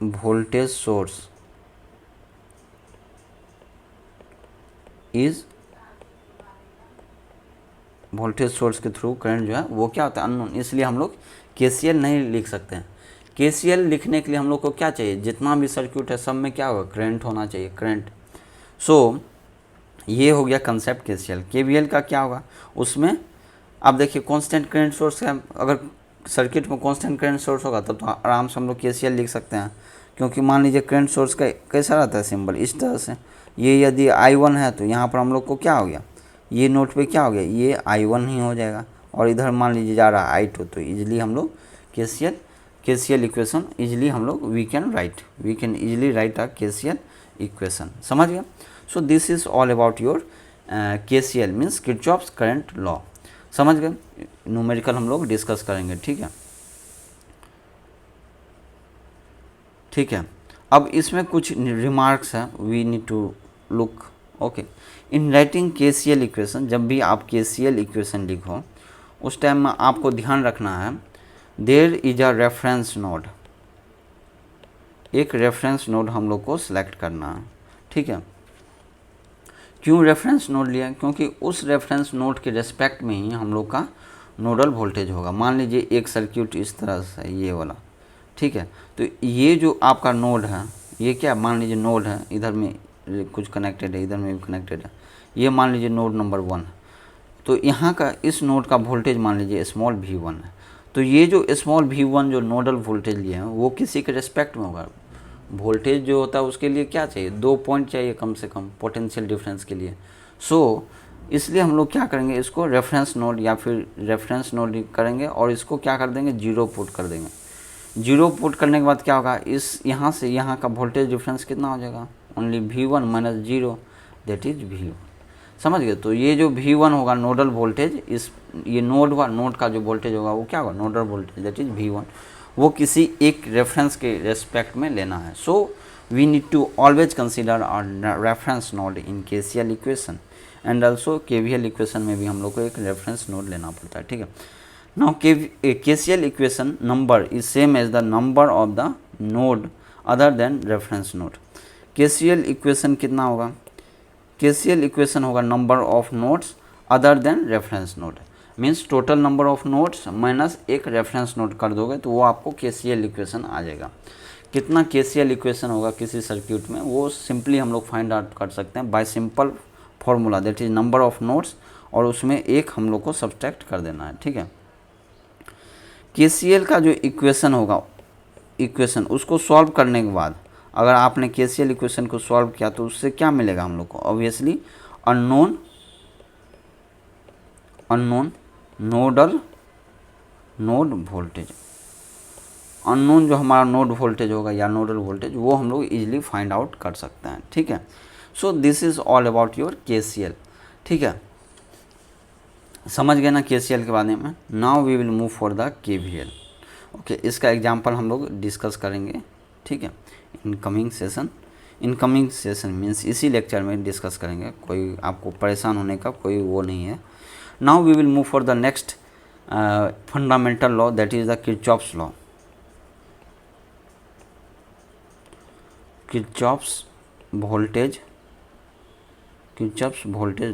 voltage source is, voltage source के थ्रू करंट जो है वो क्या होता है, अननोन. इसलिए हम लोग KCL नहीं लिख सकते हैं. KCL लिखने के लिए हम लोग को क्या चाहिए, जितना भी सर्किट है सब में क्या होगा, करंट होना चाहिए, करंट. सो ये हो गया कंसेप्ट KCL. KVL का क्या होगा, उसमें अब देखिए कांस्टेंट करंट सोर्स है, अगर सर्किट में कांस्टेंट करंट सोर्स होगा तब तो आराम से हम लोग KCL लिख सकते हैं. क्योंकि मान लीजिए करंट सोर्स का कैसा रहता है सिंबल, इस तरह से. ये यदि I1 है तो यहाँ पर हम लोग को क्या हो गया, ये नोट पे क्या हो गया, ये I1 ही हो जाएगा, और इधर मान लीजिए जा रहा है I2, तो इजीली हम लोग KCL KCL इक्वेशन इजिली हम लोग we can easily write a KCL equation. समझ गया? So this is all about your KCL means Kirchhoff's current law. समझ गए? न्यूमेरिकल हम लोग डिस्कस करेंगे। ठीक है, ठीक है। अब इसमें कुछ रिमार्क्स हैं, we need to look. Okay, in writing KCL equation, जब भी आप KCL इक्वेशन लिखो उस टाइम में आपको ध्यान रखना है there is a reference node. एक रेफरेंस नोड हम लोग को सिलेक्ट करना है। ठीक है, क्यों रेफरेंस नोड लिया? क्योंकि उस रेफरेंस नोड के रेस्पेक्ट में ही हम लोग का नोडल वोल्टेज होगा। मान लीजिए एक सर्किट इस तरह से, ये वाला। ठीक है, तो ये जो आपका नोड है, ये क्या मान लीजिए नोड है, इधर में कुछ कनेक्टेड है, इधर में भी कनेक्टेड है। ये मान लीजिए नोड नंबर 1, तो यहाँ का इस नोड का वोल्टेज मान लीजिए स्मॉल v1 है। तो ये जो स्मॉल v1 जो नोडल वोल्टेज लिए हैं वो किसी के रेस्पेक्ट में होगा। वोल्टेज जो होता है उसके लिए क्या चाहिए? 2 पॉइंट चाहिए कम से कम पोटेंशियल डिफरेंस के लिए। सो इसलिए हम लोग क्या करेंगे, इसको रेफरेंस नोड या फिर रेफरेंस नोड करेंगे और इसको क्या कर देंगे, 0 पुट कर देंगे। 0 पुट करने के बाद क्या होगा, इस यहाँ से यहाँ का वोल्टेज डिफरेंस कितना हो जाएगा? Only v1 minus 0 that is v1। समझ गए? तो ये जो v1 होगा नोडल वोल्टेज, इस ये नोड का जो वोल्टेज होगा वो क्या होगा, nodal voltage that is v1। वो किसी एक रेफरेंस के रेस्पेक्ट में लेना है। So we need to always consider our reference node in KCL equation and also KVL equation में भी हम लोग को एक रेफरेंस नोड लेना पड़ता है। ठीक है, now KCL equation number is same as the number of the node other than reference node. KCL equation कितना होगा? KCL इक्वेशन होगा number of nodes other than reference node, means total number of nodes minus एक reference node कर दोगे तो वो आपको KCL equation आ जाएगा। कितना KCL इक्वेशन होगा किसी सर्किट में, वो सिंपली हम लोग फाइंड आउट कर सकते हैं bye simple formula that is number of nodes, और उसमें एक हम लोग को सब्सट्रैक्ट कर देना है। ठीक है, KCL का जो इक्वेशन होगा, इक्वेशन उसको सॉल्व करने के बाद अगर आपने KCL इक्वेशन को सॉल्व किया तो उससे क्या मिलेगा हम लोग को? Obviously unknown nodal node voltage. Unknown जो हमारा नोड वोल्टेज होगा या नोडल वोल्टेज, वो हम लोग इजीली फाइंड आउट कर सकते हैं। ठीक है, so this is all about your KCL। ठीक है, समझ गए ना KCL के बारे में? Now we will move for the KVL। Okay, इसका एग्जांपल हम लोग डिस्कस करेंगे। ठीक है, इन कमिंग सेशन मीन्स इसी लेक्चर में डिस्कस करेंगे, कोई आपको परेशान होने का कोई वो नहीं है। Now we will move for the next fundamental law that is the Kirchhoff's law. Kirchhoff's voltage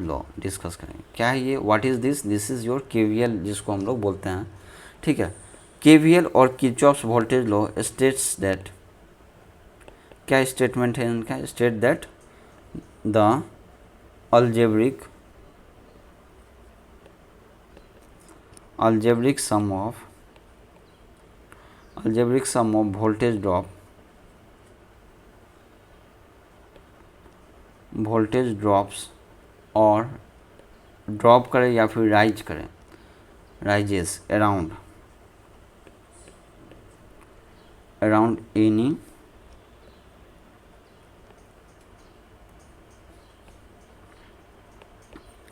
law discuss करेंगे। क्या है ये? What is this? This is your KVL जिसको हम लोग बोलते हैं। ठीक है, KVL और Kirchhoff's voltage law states that, क्या स्टेटमेंट है इनका? State that the algebraic sum of voltage drops और ड्रॉप करे या फिर राइज करे, rises around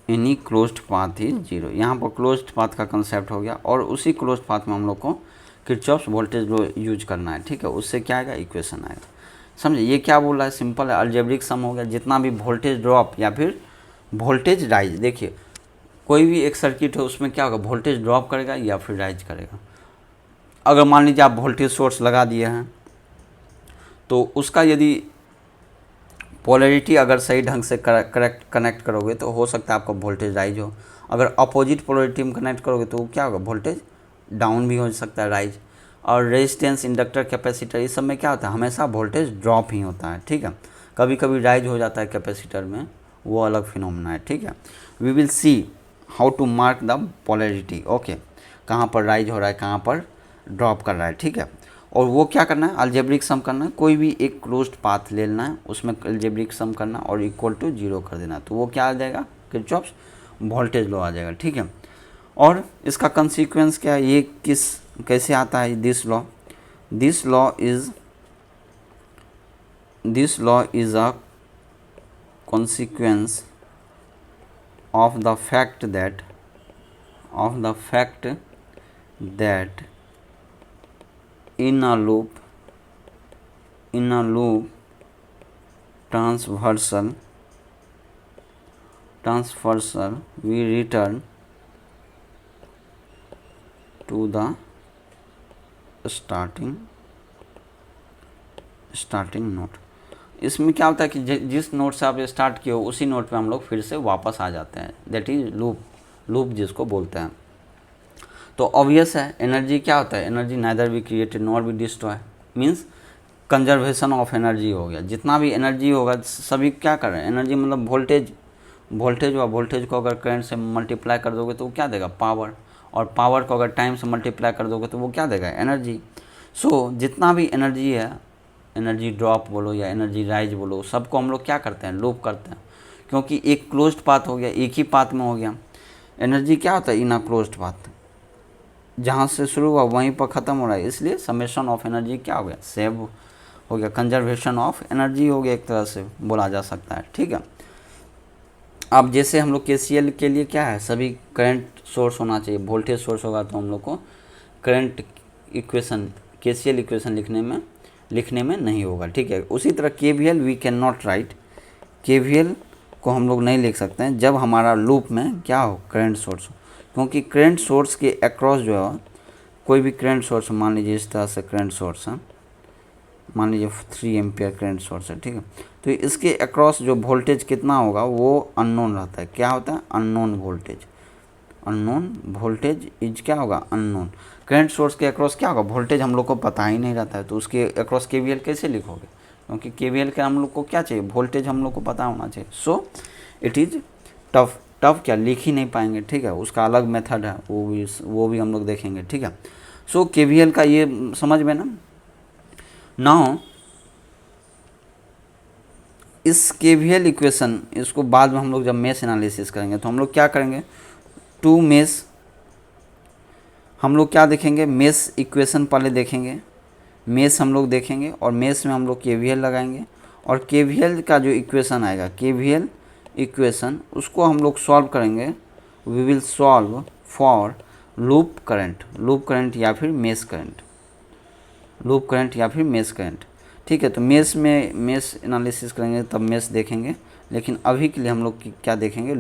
any closed path is 0। यहाँ पर क्लोज्ड पाथ का कंसेप्ट हो गया और उसी क्लोज्ड पाथ में हम लोग को किरचॉफ्स वोल्टेज लॉ यूज करना है। ठीक है, उससे क्या आएगा? इक्वेशन आएगा। समझे? ये क्या बोल रहा है? सिंपल है, अलजेब्रिक सम हो गया। जितना भी वोल्टेज ड्रॉप या फिर वोल्टेज राइज, देखिए कोई भी एक सर्किट है उसमें क्या होगा, वोल्टेज ड्रॉप करेगा या फिर राइज करेगा। अगर मान लीजिए आप वोल्टेज सोर्स लगा दिए हैं तो उसका यदि पोलैरिटी अगर सही ढंग से कनेक्ट करोगे तो हो सकता है आपका वोल्टेज राइज हो। अगर अपोजिट पोलैरिटी में कनेक्ट करोगे तो क्या होगा, वोल्टेज डाउन भी हो सकता है, राइज। और रेजिस्टेंस, इंडक्टर, कैपेसिटर, इस सब में क्या होता है, हमेशा वोल्टेज ड्रॉप ही होता है। ठीक है, कभी कभी राइज हो जाता है कैपेसिटर में, वो अलग फिनोमेना है। ठीक है, we will see how to mark the polarity. Okay, कहाँ पर राइज हो रहा है, कहाँ पर ड्रॉप कर रहा है। ठीक है, और वो क्या करना है, अलजेब्रिक सम करना है। कोई भी एक क्लोज्ड पाथ ले लेना है, उसमें अलजेब्रिक सम करना और इक्वल टू 0 कर देना, तो वो क्या आ जाएगा, किरचॉफ्स वोल्टेज लॉ आ जाएगा। ठीक है, और इसका कंसीक्वेंस क्या है, ये कैसे आता है this law? this law is a consequence of the fact that in a loop transversal we return to the starting note. इसमें क्या होता है कि जिस नोट से आप स्टार्ट किए हो उसी नोट पे हम लोग फिर से वापस आ जाते हैं, दैट इज लूप जिसको बोलते हैं। तो ऑब्वियस है एनर्जी क्या होता है, energy neither be created nor be destroy, means conservation of energy हो गया। जितना भी एनर्जी होगा सभी क्या कर रहे हैं, एनर्जी मतलब वोल्टेज हुआ, वोल्टेज को अगर करंट से मल्टीप्लाई कर दोगे तो वो क्या देगा, पावर, और पावर को अगर टाइम से मल्टीप्लाई कर दोगे तो वो क्या देगा, एनर्जी। सो जितना भी एनर्जी है, एनर्जी ड्रॉप बोलो या एनर्जी राइज बोलो, सबको हम लोग क्या करते हैं, लूप करते हैं, क्योंकि एक क्लोज्ड पाथ हो गया, एक ही पाथ में हो गया। एनर्जी क्या होता है, इन अ क्लोज्ड पाथ, जहाँ से शुरू हुआ वहीं पर ख़त्म हो रहा है, इसलिए समेशन ऑफ एनर्जी क्या हो गया, सेव हो गया, कंजर्वेशन ऑफ एनर्जी हो गया, एक तरह से बोला जा सकता है। ठीक है, अब जैसे हम लोग KCL के लिए क्या है, सभी करंट सोर्स होना चाहिए, वोल्टेज सोर्स होगा तो हम लोग को करंट इक्वेशन KCL इक्वेशन लिखने में नहीं होगा। ठीक है, उसी तरह KVL we can not write, KVL को हम लोग नहीं लिख सकते हैं जब हमारा लूप में क्या हो, करंट सोर्स हो, क्योंकि करंट सोर्स के अक्रॉस जो है कोई भी करंट सोर्स, मान लीजिए इस तरह से करंट सोर्स है, मान लीजिए 3 एम्पियर करंट सोर्स है। ठीक है, तो इसके अक्रॉस जो वोल्टेज कितना होगा वो अननोन रहता है। क्या होता है, अननोन वोल्टेज इज क्या होगा, अननोन। करंट सोर्स के अक्रॉस क्या होगा, वोल्टेज हम लोग को पता ही नहीं रहता है, तो उसके अक्रॉस KVL कैसे लिखोगे, क्योंकि KVL के हम लोग को क्या चाहिए, वोल्टेज हम लोग को पता होना चाहिए। सो इट इज़ टफ क्या लिख ही नहीं पाएंगे। ठीक है, उसका अलग मेथड है, वो भी हम लोग देखेंगे। ठीक है, सो KVL का ये समझ में ना। नाउ इस KVL इक्वेशन, इसको बाद में हम लोग जब मेश एनालिसिस करेंगे तो हम लोग क्या करेंगे, टू मेश हम लोग क्या देखेंगे, मेश इक्वेशन पहले देखेंगे, मेश हम लोग देखेंगे और मेश में हम लोग KVL लगाएंगे, और KVL का जो इक्वेशन आएगा, KVL इक्वेशन, उसको हम लोग सॉल्व करेंगे। We will solve for loop current या फिर मेश करंट, ठीक है, तो मेश में मेश एनालिसिस करेंगे तब मेश देखेंगे, लेकिन अभी के लिए हम लोग क्या देखेंगे,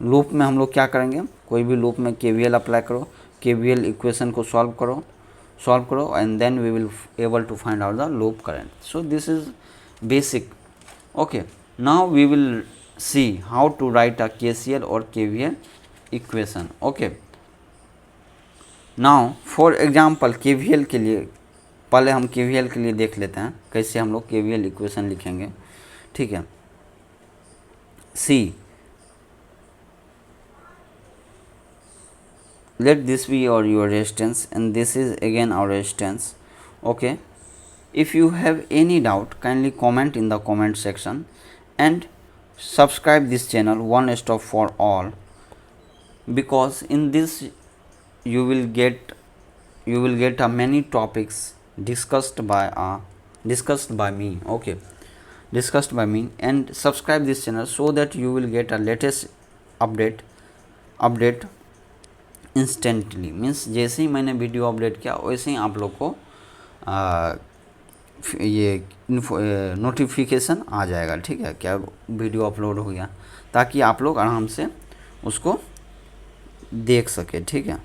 लूप में हम लोग क्या करेंगे, कोई भी लूप में KVL अप्लाई करो, KVL इक्वेशन को सॉल्व करो and then we will able to find out the loop current. So this is basic. Okay, now we will see how to write a KCL और KVL equation. Okay, now for example KVL के लिए, पहले हम KVL के लिए देख लेते हैं कैसे हम लोग KVL इक्वेशन लिखेंगे। ठीक है, सी let this be your resistance and this is again our resistance. Okay, if you have any doubt kindly comment in the comment section and subscribe this channel one stop for all, because in this you will get many topics discussed by me. Okay, discussed by me, and subscribe this channel so that you will get a latest update instantly, means जैसे ही मैंने video update किया वैसे ही आप लोग को ये notification आ जाएगा। ठीक है, क्या वीडियो अपलोड हो गया, ताकि आप लोग आराम से उसको देख सके। ठीक है,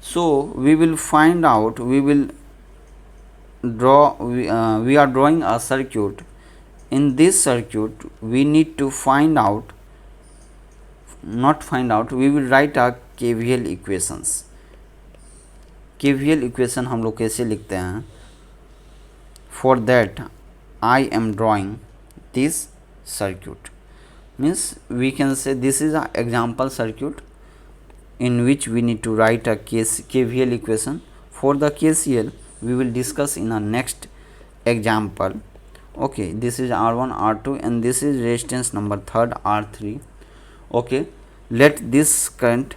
so we will find out, we are drawing a circuit. In this circuit we need to find out, we will write a KVL equations। KVL equation हम लोग कैसे लिखते हैं, for that I am drawing this circuit, means we can say this is a example circuit in which we need to write a KVL equation. For the KCL we will discuss in a next example. Okay, this is R1 R2 and this is resistance number third R3. Okay, let this current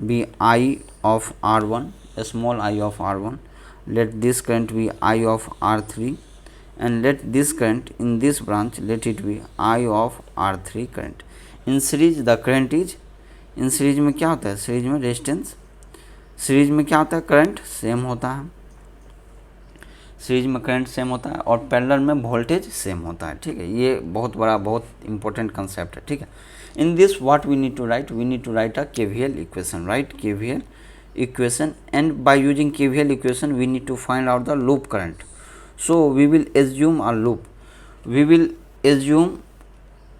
be I of R1, a small I of R1, let this current be I of R3 and let this current in this branch, let it be I of R3 current. In series the current is, in series में क्या होता है, series में resistance, series में क्या होता है, current same होता है, सीरीज में करंट सेम होता है और पैरेलल में वोल्टेज सेम होता है, ठीक है। ये बहुत बड़ा, बहुत इंपॉर्टेंट कंसेप्ट है, ठीक है। In this what we need to write, we need to write a KVL equation, write KVL equation, and by using KVL equation we need to find out the loop current. So we will assume a loop, we will assume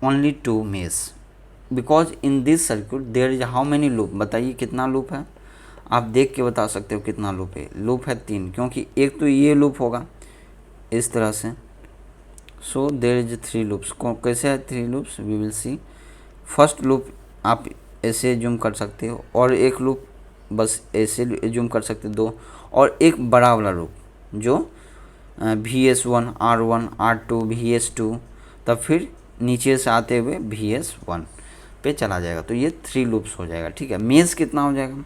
only 2 mesh because in this circuit there is how many loop, बताइए कितना loop है, आप देख के बता सकते हो कितना लूप है, लूप है 3, क्योंकि एक तो ये लूप होगा इस तरह से, सो देयर इज 3 लूप्स। कैसे है 3 loops, we will see. First loop आप ऐसे एज्यूम कर सकते हो और एक लूप बस ऐसे एज्यूम कर सकते हो 2, और एक बड़ा वाला लूप जो VS1 R1 R2 VS2, तब फिर नीचे से आते हुए VS1 पे चला जाएगा, तो ये 3 लूप्स हो जाएगा, ठीक है। मेश कितना हो जाएगा,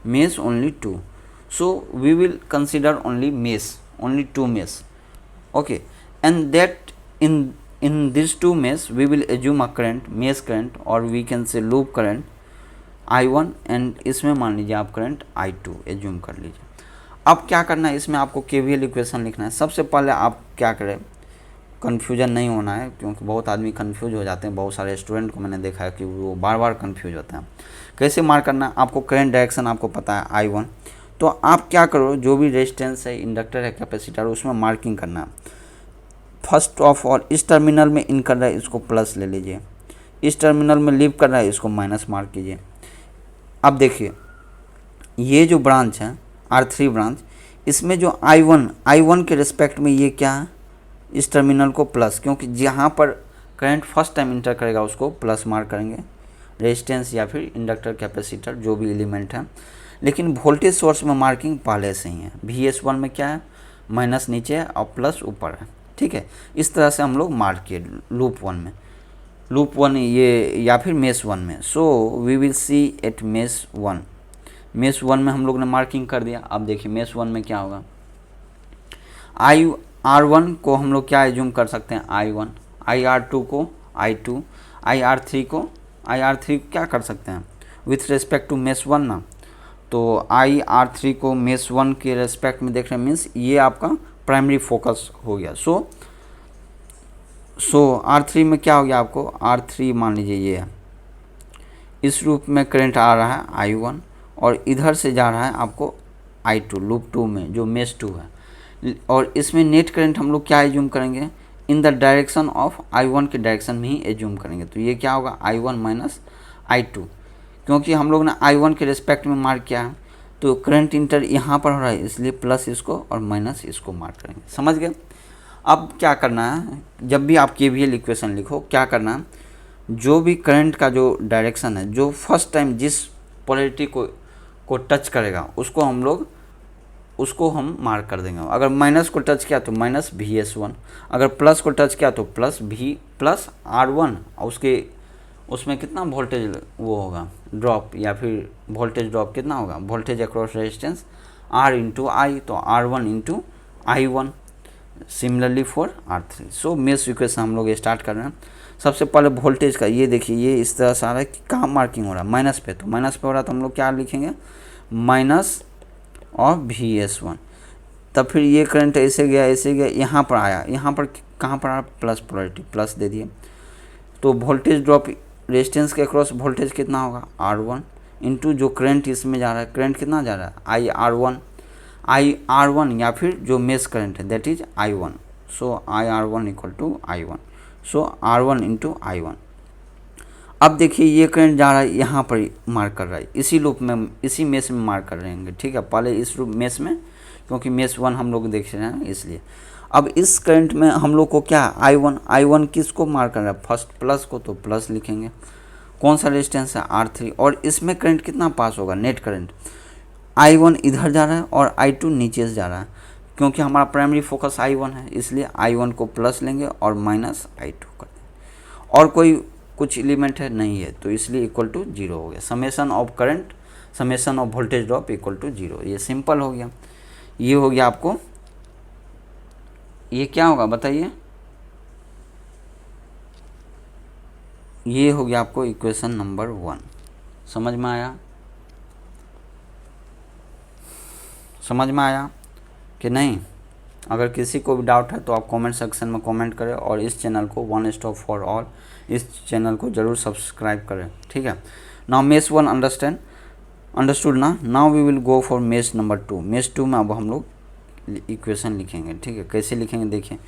mesh only 2, so we will consider only mesh, only 2 mesh, okay. And that in these 2 mesh we will assume a current, mesh current, और we can say loop current I1 and इसमें मान लीजिए आप current I2 assume कर लीजिए। अब क्या करना है, इसमें आपको KVL इक्वेशन लिखना है। सबसे पहले आप क्या करें, कन्फ्यूजन नहीं होना है, क्योंकि बहुत आदमी कन्फ्यूज हो जाते हैं, बहुत सारे स्टूडेंट को मैंने देखा है कि वो बार बार कन्फ्यूज होते हैं। कैसे मार्क करना है, आपको करंट डायरेक्शन आपको पता है I1, तो आप क्या करो, जो भी रेजिस्टेंस है, इंडक्टर है, कैपेसिटर, उसमें मार्किंग करना है। फर्स्ट ऑफ ऑल इस टर्मिनल में इन कर रहा है, इसको प्लस ले लीजिए, इस टर्मिनल में लीव कर रहा है, इसको माइनस मार्क कीजिए। अब देखिए ये जो ब्रांच है R3 ब्रांच, इसमें जो I1 के रिस्पेक्ट में ये क्या है, इस टर्मिनल को प्लस, क्योंकि जहाँ पर करंट फर्स्ट टाइम इंटर करेगा उसको प्लस मार्क करेंगे, रेजिस्टेंस या फिर इंडक्टर कैपेसिटर जो भी एलिमेंट है। लेकिन वोल्टेज सोर्स में मार्किंग पहले से ही है, VS1 में क्या है, माइनस नीचे है और प्लस ऊपर है, ठीक है। इस तरह से हम लोग मार्क किए लूप 1 में, लूप 1 ये या फिर मेश 1 में। So we will see at mesh 1, mesh 1 में हम लोग ने मार्किंग कर दिया। अब देखिए मेश 1 में क्या होगा, IR1 को हम लोग क्या एज्यूम कर सकते हैं, I1, IR2 को I2, IR3 को क्या कर सकते हैं विथ रिस्पेक्ट टू मेश 1 ना, तो IR3 को मेश 1 के रिस्पेक्ट में देख रहे हैं, मीन्स ये आपका प्राइमरी फोकस हो गया। सो R3 में क्या हो गया, आपको R3 मान लीजिए ये है, इस रूप में करंट आ रहा है I1 और इधर से जा रहा है आपको I2 लूप 2 में जो मेश 2 है, और इसमें नेट करंट हम लोग क्या एज्यूम करेंगे, in the direction of I1 के डायरेक्शन में ही एज्यूम करेंगे। तो ये क्या होगा, I1 माइनस I2, क्योंकि हम लोग ने I1 के रिस्पेक्ट में मार्क किया है, तो करंट इंटर यहाँ पर हो रहा है, इसलिए प्लस इसको और माइनस इसको मार्क करेंगे, समझ गए। अब क्या करना है, जब भी आप KVL इक्वेशन लिखो, क्या करना है, जो भी करंट का जो डायरेक्शन है, जो फर्स्ट टाइम जिस पोलैरिटी को टच करेगा उसको हम मार्क कर देंगे। अगर माइनस को टच किया तो माइनस VS1, अगर प्लस को टच किया तो प्लस R1, उसमें कितना वोल्टेज वो होगा ड्रॉप, या फिर वोल्टेज ड्रॉप कितना होगा, voltage across resistance R into I, तो R1 into I1, similarly for R3। So mesh equation हम लोग स्टार्ट कर रहे हैं। सबसे पहले वोल्टेज का ये देखिए, ये इस तरह से आ रहा है कि कहाँ मार्किंग हो रहा है, माइनस पे, तो माइनस पे हो रहा है तो हम लोग क्या लिखेंगे, माइनस और VS1। तब फिर ये करंट ऐसे गया यहाँ पर आया, यहाँ पर कहाँ पर आया, प्लस पोलैरिटी, प्लस दे दिए, तो वोल्टेज ड्रॉप रेजिस्टेंस के अक्रॉस वोल्टेज कितना होगा, R1 इंटू जो करंट इसमें जा रहा है, करंट कितना जा रहा है, IR1 या फिर जो मेश करंट है that is I1, so IR1 equal to I1, so R1 into I1। अब देखिए ये करंट जा रहा है यहाँ पर मार्क कर रहा है, इसी लूप में, इसी मेश में मार्क कर रहे हैं, ठीक है। पहले इस लूप मेश में, क्योंकि मेश 1 हम लोग देख रहे हैं इसलिए। अब इस करंट में हम लोग को क्या, I1 किसको मार्क कर रहा है, फर्स्ट प्लस को, तो प्लस लिखेंगे। कौन सा रेजिस्टेंस है, R3, और इसमें करंट कितना पास होगा, नेट करंट, I1 इधर जा रहा है और I2 नीचे से जा रहा है, क्योंकि हमारा प्राइमरी फोकस I1 है, इसलिए I1 को प्लस लेंगे और माइनस I2 कर देंगे, और कोई कुछ एलिमेंट है नहीं है, तो इसलिए इक्वल टू 0 हो गया। Summation of current, summation of voltage drop equal to 0, ये सिंपल हो गया। ये हो गया आपको, ये क्या होगा बताइए, ये हो गया आपको इक्वेशन नंबर 1। समझ में आया, समझ में आया कि नहीं? अगर किसी को भी डाउट है तो आप कमेंट सेक्शन में कमेंट करें, और इस चैनल को वन स्टॉप फॉर ऑल, इस चैनल को ज़रूर सब्सक्राइब करें, ठीक है। नाउ मेश 1 अंडरस्टूड ना। Now we will go for mesh number 2। Mesh 2 में अब हम लोग इक्वेशन लिखेंगे, ठीक है। कैसे लिखेंगे देखिए,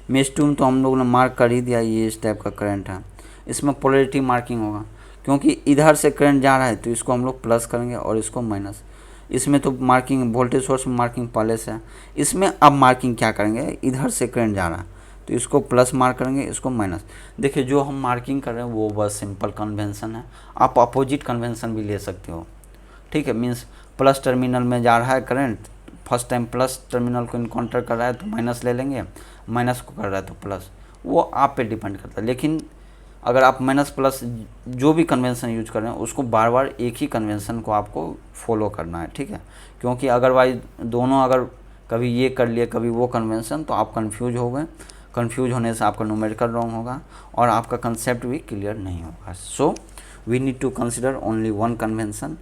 मेश 2 में तो हम लोग ने मार्क कर ही दिया, ये इस टाइप का करंट है। इसमें पोलैरिटी मार्किंग होगा, क्योंकि इधर से करंट जा रहा है तो इसको हम लोग प्लस करेंगे और इसको माइनस। इसमें तो मार्किंग वोल्टेज सोर्स में मार्किंग पहले से है, इसमें अब मार्किंग क्या करेंगे, इधर से करंट जा रहा है तो इसको प्लस मार्क करेंगे, इसको माइनस। देखिए जो हम मार्किंग कर रहे हैं वो बस सिंपल कन्वेंशन है, आप अपोजिट कन्वेंशन भी ले सकते हो, ठीक है। मीन्स प्लस टर्मिनल में जा रहा है current, first time plus terminal को इनकाउंटर कर रहा है तो माइनस ले लेंगे, माइनस को कर रहा है तो प्लस, वो आप पे डिपेंड करता है। लेकिन अगर आप माइनस प्लस जो भी कन्वेंशन यूज कर रहे हैं उसको बार बार एक ही कन्वेंशन को आपको फॉलो करना है, ठीक है। क्योंकि अगरवाइज दोनों अगर कभी ये कर लिए कभी वो कन्वेंशन तो आप कंफ्यूज हो गए, कंफ्यूज होने से आपका न्यूमेरिकल रॉन्ग होगा और आपका कंसेप्ट भी क्लियर नहीं होगा। So we need to consider only one convention.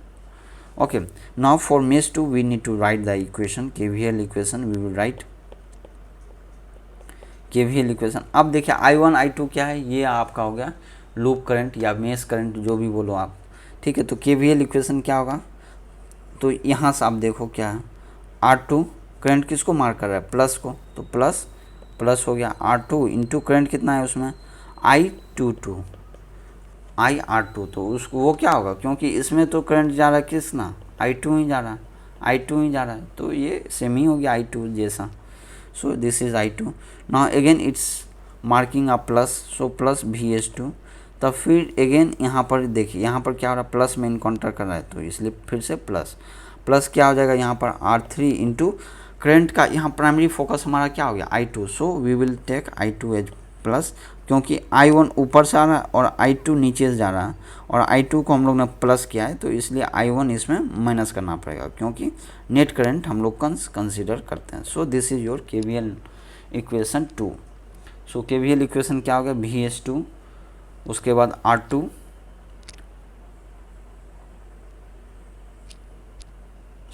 Okay, now for mesh 2 we need to write the equation, KVL equation we will write KVL equation। अब देखिए I1 I2 क्या है, ये आपका हो गया लूप करंट या मेश करंट जो भी बोलो आप, ठीक है। तो KVL इक्वेशन क्या होगा, तो यहाँ से आप देखो क्या है, R2 करंट किसको मार्क कर रहा है, प्लस को, तो प्लस प्लस हो गया R2 इंटू करंट कितना है उसमें I22 IR2, तो उसको वो क्या होगा, क्योंकि इसमें तो करंट जा रहा है किसना, I2 ही जा रहा है, I2 ही जा रहा है, तो ये सेम ही हो गया I2 जैसा। सो this is I2। Now again it's marking a plus, so plus VS2। तब फिर अगेन यहाँ पर देखिए, यहाँ पर क्या हो रहा है, प्लस में इनकाउंटर कर रहा है तो इसलिए फिर से प्लस प्लस क्या हो जाएगा यहाँ पर R3 इंटू करंट का, यहाँ प्राइमरी फोकस हमारा क्या हो गया I2, so we will take I2 as plus, क्योंकि I1 ऊपर से आ रहा है और I2 नीचे से जा रहा है और I2 को हम लोग ने प्लस किया है तो इसलिए I1 इसमें माइनस करना पड़ेगा, क्योंकि नेट करंट हम लोग कंसीडर करते हैं। सो this is your KVL equation 2। So KVL equation क्या हो गया, VS2, उसके बाद R2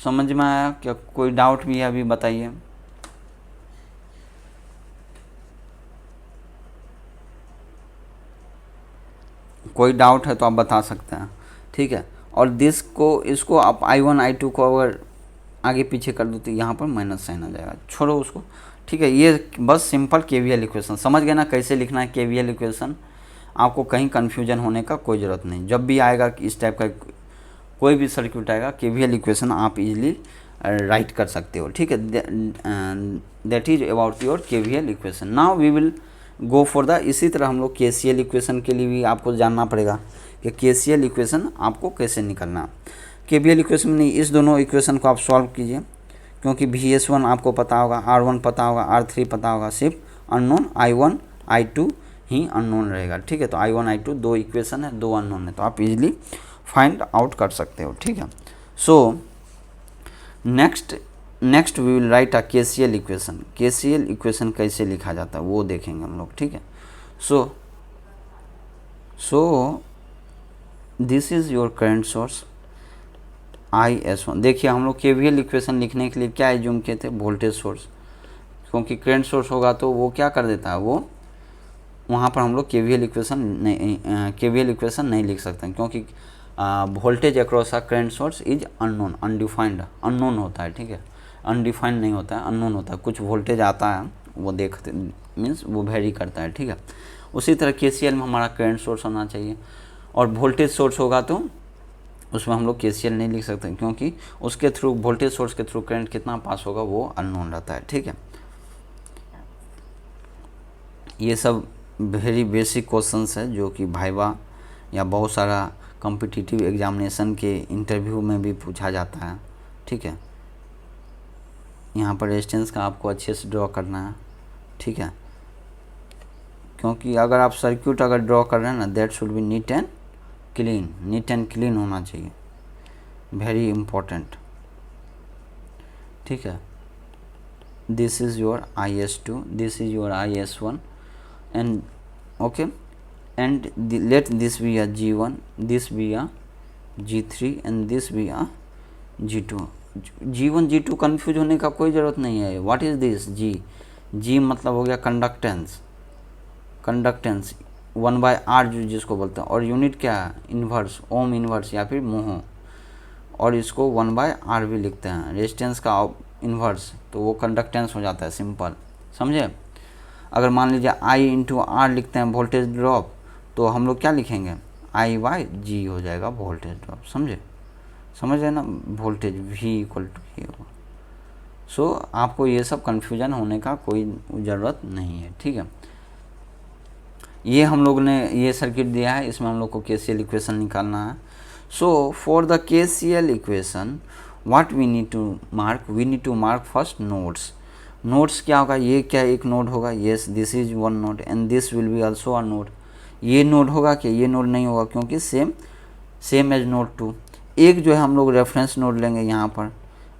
समझ में आया क्या, कोई डाउट भी है अभी बताइए। कोई डाउट है तो आप बता सकते हैं, ठीक है। और दिस को इसको आप I1 I2 को अगर आगे पीछे कर दो तो यहाँ पर माइनस साइन आ जाएगा, छोड़ो उसको, ठीक है। ये बस सिंपल KVL इक्वेशन समझ गए ना, कैसे लिखना है KVL इक्वेशन। आपको कहीं कन्फ्यूजन होने का कोई ज़रूरत नहीं, जब भी आएगा इस टाइप का कोई भी सर्किट आएगा KVL इक्वेशन आप इजीली राइट कर सकते हो, ठीक है। That is about your KVL equation. Now we will go for the, इसी तरह हम लोग KCL इक्वेशन के लिए भी आपको जानना पड़ेगा कि KCL इक्वेशन आपको कैसे निकलना। KVL इक्वेशन में नहीं, इस दोनों इक्वेशन को आप सॉल्व कीजिए, क्योंकि VS1 आपको पता होगा, R1 पता होगा, R3 पता होगा, सिर्फ अननोन I1 I2 ही अननोन रहेगा, ठीक है। तो I1 I2 दो इक्वेशन है, दो अननोन है, तो आप इजीली फाइंड आउट कर सकते हो, ठीक है। So next we will write a KCL equation. KCL equation कैसे लिखा जाता है वो देखेंगे हम लोग, ठीक है। So this is your current source IS1। देखिए हम लोग KVL इक्वेशन लिखने के लिए क्या एज्यूम किए थे, वोल्टेज सोर्स, क्योंकि करंट सोर्स होगा तो वो क्या कर देता है, वो वहाँ पर हम लोग KVL इक्वेशन नहीं लिख सकते, क्योंकि voltage across a current source is unknown, undefined, unknown होता है, ठीक है। अनडिफाइंड नहीं होता है, अननोन होता है, कुछ वोल्टेज आता है वो देखते मीन्स वो वेरी करता है, ठीक है। उसी तरह KCL में हमारा करंट सोर्स होना चाहिए, और वोल्टेज सोर्स होगा तो उसमें हम लोग KCL नहीं लिख सकते, क्योंकि उसके थ्रू वोल्टेज सोर्स के थ्रू करंट कितना पास होगा वो अननोन रहता है, ठीक है। ये सब वेरी बेसिक क्वेश्चंस है जो कि वाइवा या बहुत सारा कॉम्पिटिटिव एग्जामिनेशन के इंटरव्यू में भी पूछा जाता है, ठीक है। यहाँ पर रेजिस्टेंस का आपको अच्छे से ड्रॉ करना है, ठीक है, क्योंकि अगर आप सर्किट अगर ड्रॉ कर रहे हैं ना, that should be NEET and clean होना चाहिए, वेरी इम्पोर्टेंट, ठीक है। this is your IS2, this is your IS1, and okay, and let this be a G1, this be a G3 and this be a G2. G1 G2 confuse होने का कोई ज़रूरत नहीं है. What is this G? G मतलब हो गया conductance, conductance 1/R जिसको बोलते हैं, और यूनिट क्या है? इन्वर्स, ओम इन्वर्स या फिर मोह, और इसको 1/R भी लिखते हैं. रेजिस्टेंस का इन्वर्स तो वो कंडक्टेंस हो जाता है, सिंपल, समझे. अगर मान लीजिए I इंटू आर लिखते हैं वोल्टेज ड्रॉप, तो हम लोग क्या लिखेंगे? I/G हो जाएगा वोल्टेज ड्रॉप, समझे, समझ रहे ना, वोल्टेज V इक्वल टू ये होगा. सो आपको ये सब कन्फ्यूजन होने का कोई ज़रूरत नहीं है, ठीक है. ये हम लोग ने ये सर्किट दिया है, इसमें हम लोग को KCL इक्वेशन निकालना है. So for the KCL equation what we need to mark? We need to mark first nodes. Nodes क्या होगा? ये क्या एक नोड होगा? Yes, this is one node and this will be also a node. ये node होगा कि ये नोड नहीं होगा, क्योंकि सेम एज नोड 2. एक जो है हम लोग रेफरेंस नोड लेंगे यहाँ पर,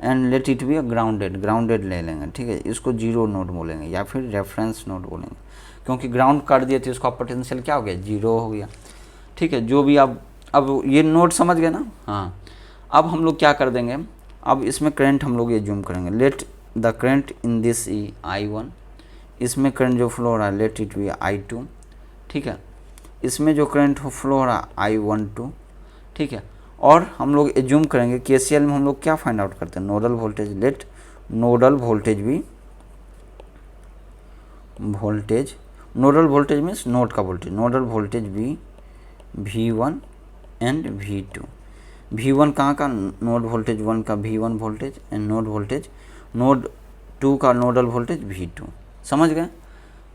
and let it be grounded ले लेंगे, ठीक है. इसको जीरो नोड बोलेंगे या फिर रेफरेंस नोड बोलेंगे, क्योंकि ग्राउंड कर दिए तो इसका पोटेंशियल क्या हो गया? जीरो हो गया, ठीक है. जो भी अब ये नोड समझ गए ना. हाँ, अब हम लोग क्या कर देंगे, अब इसमें करंट हम लोग ये जूम करेंगे. Let the current in this E I1, इसमें करंट जो फ्लो हो रहा है लेट इट बी I2, ठीक है. इसमें जो करंट फ्लो हो रहा है I12, ठीक है. और हम लोग एज्यूम करेंगे KCL में हम लोग क्या फाइंड आउट करते हैं? Nodal voltage. Let nodal voltage भी नोडल वोल्टेज मीन्स नोड का वोल्टेज, नोडल वोल्टेज भी V1 एंड V2. V1 कहाँ का? नोड वोल्टेज 1 का V1 voltage, and node voltage node 2 का नोडल वोल्टेज V2. समझ गए?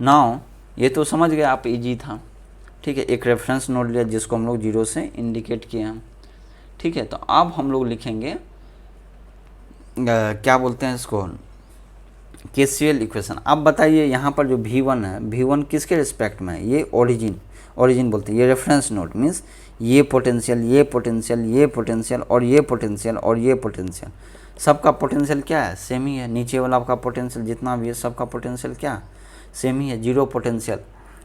नाउ ये तो समझ गए आप, इजी था, ठीक है. एक रेफरेंस नोड लिया जिसको हम लोग जीरो से इंडिकेट किए हैं, ठीक है. तो अब हम लोग लिखेंगे क्या बोलते हैं इसको? KCL equation. अब बताइए यहाँ पर जो V1 है, V1 किसके रिस्पेक्ट में है? ये ओरिजिन बोलते हैं. ये रेफरेंस नोड मीन्स ये पोटेंशियल, ये पोटेंशियल, ये पोटेंशियल और ये पोटेंशियल और ये पोटेंशियल, सबका पोटेंशियल क्या है? सेम ही है. नीचे वाला आपका पोटेंशियल जितना भी है सबका पोटेंशियल क्या? सेम ही है, जीरो पोटेंशियल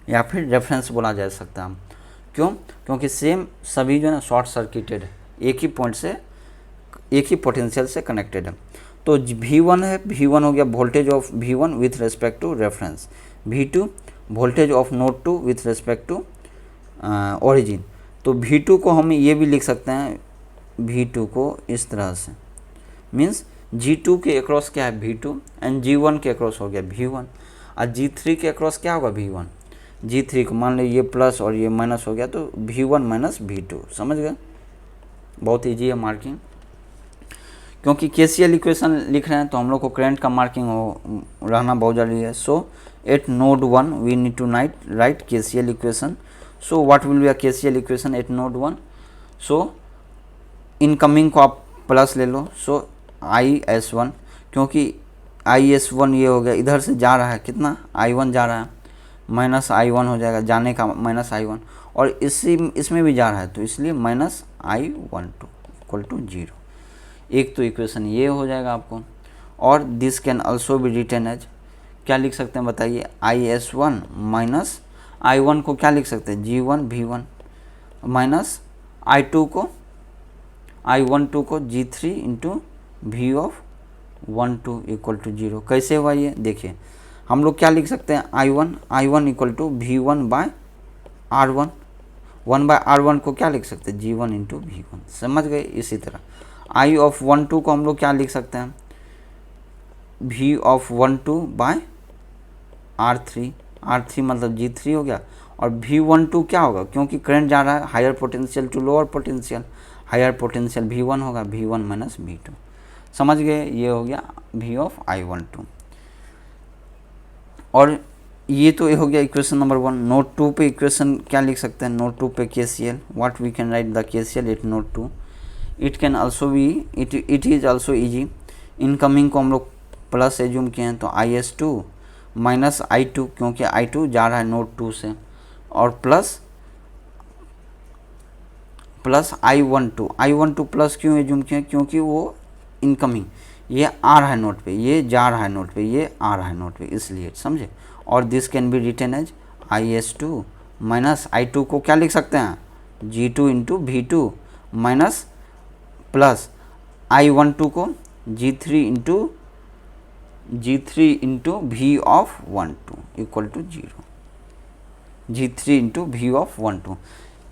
या फिर रेफरेंस बोला जा सकता है. क्यों? क्योंकि सेम सभी जो है ना शॉर्ट सर्किटेड है, एक ही पॉइंट से, एक ही पोटेंशियल से कनेक्टेड है. तो V1 है, V1 हो गया voltage of V1 with respect to reference. V2 voltage of node 2 with respect to origin. तो V2 को हम ये भी लिख सकते हैं, V2 को इस तरह से, मीन्स G2 के अक्रॉस क्या है? V2, एंड G1 के अक्रॉस हो गया V1, और G3 के अक्रॉस क्या होगा? V1. G3 को मान लो ये प्लस और ये माइनस हो गया, तो V1 माइनस V2. समझ गए? बहुत ईजी है मार्किंग. क्योंकि KCL इक्वेशन लिख रहे हैं तो हम लोग को करंट का मार्किंग रहना बहुत ज़रूरी है. So at node 1 we need to write KCL equation. So what will be a KCL equation at node 1? So incoming को आप प्लस ले लो. सो IS1, क्योंकि IS1 ये हो गया, इधर से जा रहा है कितना? I1 जा रहा है, माइनस I1 हो जाएगा, जाने का माइनस I1, और इसमें भी जा रहा है तो इसलिए माइनस I12 इक्वल टू 0. एक तो इक्वेशन ये हो जाएगा आपको. और this can also be written as, क्या लिख सकते हैं बताइए? IS1 माइनस I1 को क्या लिख सकते हैं? G1 V1 माइनस I12 को G3 into V of 12 equal to 0. कैसे हुआ ये? देखिए हम लोग क्या लिख सकते हैं? I1 equal to V1 bye R1. 1/R1 को क्या लिख सकते हैं? G1 into V1. समझ गए? इसी तरह I ऑफ 12 को हम लोग क्या लिख सकते हैं? V ऑफ 12 बाय R3 मतलब G3 हो गया. और V12 क्या होगा? क्योंकि करंट जा रहा है higher potential to lower potential, higher potential V1 होगा, V1 माइनस V2. समझ गए? ये हो गया V ऑफ I12. और ये तो ये हो गया इक्वेशन नंबर 1. नोड 2 पे इक्वेशन क्या लिख सकते हैं? नोड 2 पे KCL. What we can write the KCL at node 2? It can also be, it is also easy. Incoming को हम लोग प्लस एज्यूम किए हैं तो IS2 माइनस I2, क्योंकि I2 जा रहा है नोड 2 से, और प्लस I12 प्लस क्यों एज्यूम किए? क्योंकि वो ये आ रहा है नोट पे, ये जा रहा है नोट पे, ये आ रहा है नोट पे, इसलिए समझे। और this can be written as IS2 minus I2 को क्या लिख सकते हैं, G2 into V2 minus plus I12 को G3 into V of 12 equal to 0, G3 into V of 12।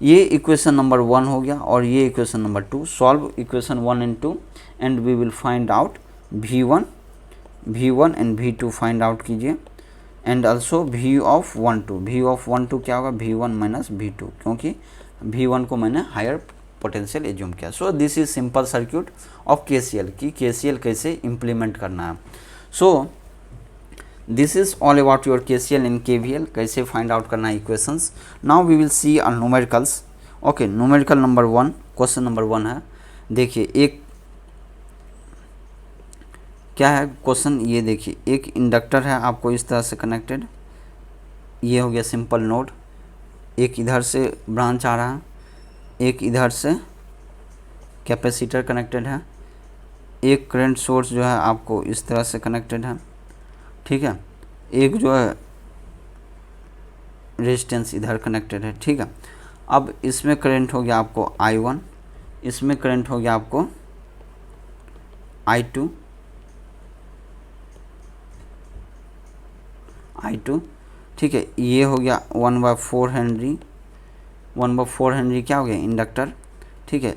ये इक्वेशन नंबर 1 हो गया और ये equation number 2। Solve equation 1 and 2 and we will find out V1 and V2 find out कीजिए and also V of 12 क्या होगा, V1 minus V2, क्योंकि V1 को मैंने हायर पोटेंशियल एज्यूम किया। So this is simple circuit of KCL की KCL कैसे implement करना है। So this is all about your KCL in KVL, कैसे फाइंड आउट करना है equations. Now we will see on numericals. Okay, numerical number 1, question number 1 है। देखिए एक क्या है क्वेश्चन, ये देखिए एक इंडक्टर है आपको इस तरह से कनेक्टेड, ये हो गया सिंपल नोड, एक इधर से ब्रांच आ रहा है, एक इधर से कैपेसिटर कनेक्टेड है, एक करंट सोर्स जो है आपको इस तरह से कनेक्टेड है, ठीक है, एक जो है रेजिस्टेंस इधर कनेक्टेड है, ठीक है। अब इसमें करंट हो गया आपको I1, इसमें करंट हो गया आपको I2, ठीक है। ये हो गया 1/4 हेनरी, 1/4 हेनरी क्या हो गया, इंडक्टर, ठीक है।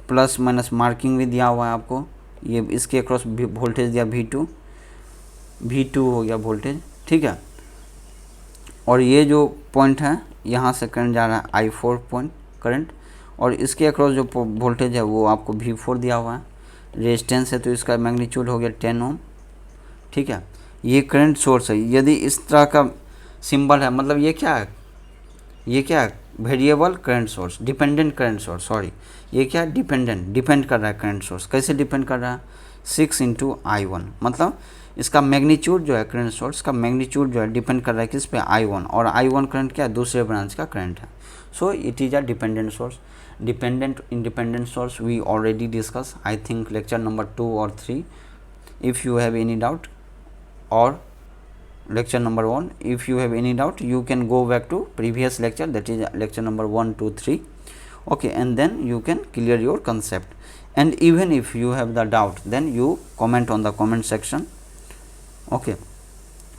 प्लस माइनस मार्किंग भी दिया हुआ है आपको, ये इसके अक्रॉस वोल्टेज दिया V2 हो गया वोल्टेज, ठीक है। और ये जो पॉइंट है यहाँ से करंट जा रहा है I4 पॉइंट करंट, और इसके अक्रॉस जो वोल्टेज है वो आपको V4 दिया हुआ है। रेजिस्टेंस है तो इसका मैग्नीट्यूड हो गया 10 ओम, ठीक है। ये करंट सोर्स है, यदि इस तरह का सिंबल है मतलब ये क्या है, ये क्या है, variable current source, dependent current source, sorry ये क्या है, डिपेंड कर रहा है करंट सोर्स। कैसे डिपेंड कर रहा है, 6 इंटू I1, मतलब इसका मैग्नीट्यूड जो है करंट सोर्स का मैग्नीट्यूड जो है डिपेंड कर रहा है किस पे, I1, और I1 करंट क्या है, दूसरे ब्रांच का करंट है। So it is a dependent source. Dependent independent source we already discuss, I think lecture number 2 और 3। If you have any doubt, or lecture number 1, if you have any doubt you can go back to previous lecture, that is lecture number 1, 2, 3, okay, and then you can clear your concept. And even if you have the doubt, then you comment on the comment section, okay.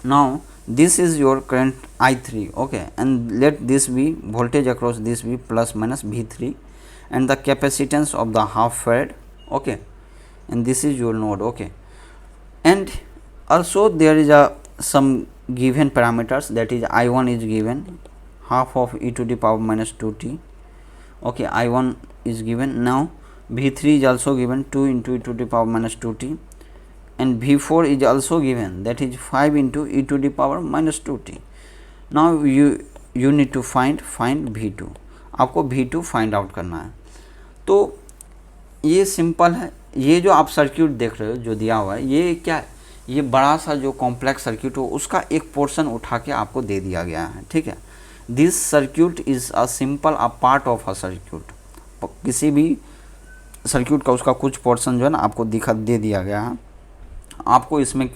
Now this is your current I3, okay, and let this be voltage across this be plus minus V3 and the capacitance of the half farad, okay, and this is your node, okay. And also there is a some given parameters, that is I1 is given half of e to the power minus 2t, okay, I1 is given. Now V3 is also given 2 into e to the power minus 2t, and V4 is also given, that is 5 into e to the power minus 2t. Now you need to find V2, आपको V2 find out करना है। तो ये simple है, ये जो आप circuit देख रहे हो जो दिया हुआ है, ये क्या है, ये बड़ा सा जो कॉम्प्लेक्स सर्क्यूट हो उसका एक पोर्शन उठा के आपको दे दिया गया है, ठीक है। This circuit is a simple a part of a circuit, किसी भी सर्क्यूट का उसका कुछ पोर्शन जो है ना आपको दे दिया गया है। आपको इसमें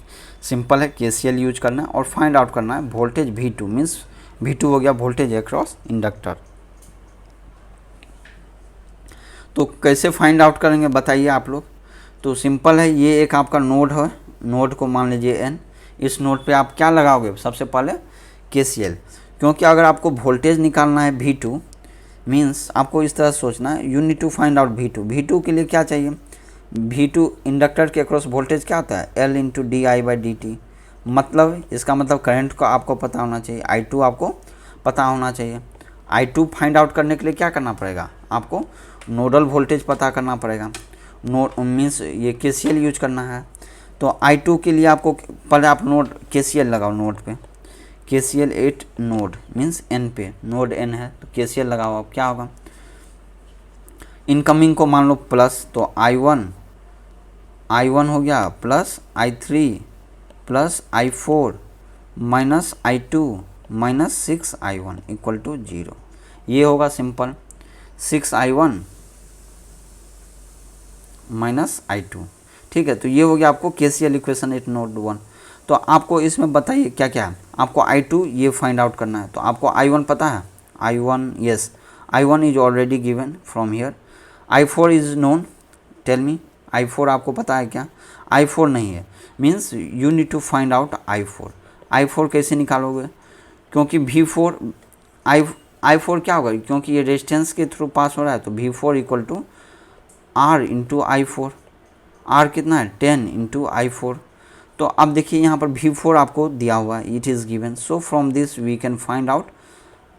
सिंपल है KCL यूज करना है और फाइंड आउट करना है वोल्टेज V2, मीन्स V2 हो गया वोल्टेज अक्रॉस इंडक्टर। तो कैसे फाइंड आउट करेंगे बताइए आप लोग। तो सिंपल है, ये एक आपका नोड है, नोड को मान लीजिए N, इस नोड पे आप क्या लगाओगे, सबसे पहले KCL, क्योंकि अगर आपको वोल्टेज निकालना है V2 मीन्स आपको इस तरह सोचना है, you need to find out V2 के लिए क्या चाहिए, V2 इंडक्टर के अक्रॉस वोल्टेज क्या होता है, L इंटू di/dt, मतलब इसका मतलब करंट को आपको पता होना चाहिए, I2 आपको पता होना चाहिए। I2 फाइंड आउट करने के लिए क्या करना पड़ेगा, आपको नोडल वोल्टेज पता करना पड़ेगा, नोड मीन्स ये KCL यूज करना है। तो I2 के लिए आपको पहले आप KCL लगाओ नोड पे, KCL at node means N पे, नोड N है तो KCL लगाओ, आप क्या होगा, इनकमिंग को मान लो प्लस, तो I1 हो गया plus I3 plus I4 minus I2 minus 6I1 equal to 0। ये होगा सिंपल 6I1 माइनस I2, ठीक है, तो ये हो गया आपको KCL इक्वेशन एट नोड 1। तो आपको इसमें बताइए क्या क्या है, आपको I2 ये फाइंड आउट करना है। तो आपको I1 पता है, I1 yes, I1 is already given from here. I4 is known, tell me I4 आपको पता है क्या? I4 नहीं है, means you need to find out I4। I4 कैसे निकालोगे, क्योंकि V4 I4 क्या होगा, क्योंकि ये रेजिस्टेंस के थ्रू पास हो रहा है, तो V4 equal to R into I4। R कितना है 10 इंटू I4। तो अब देखिए यहाँ पर V4 आपको दिया हुआ है, it is given, so from this we can find out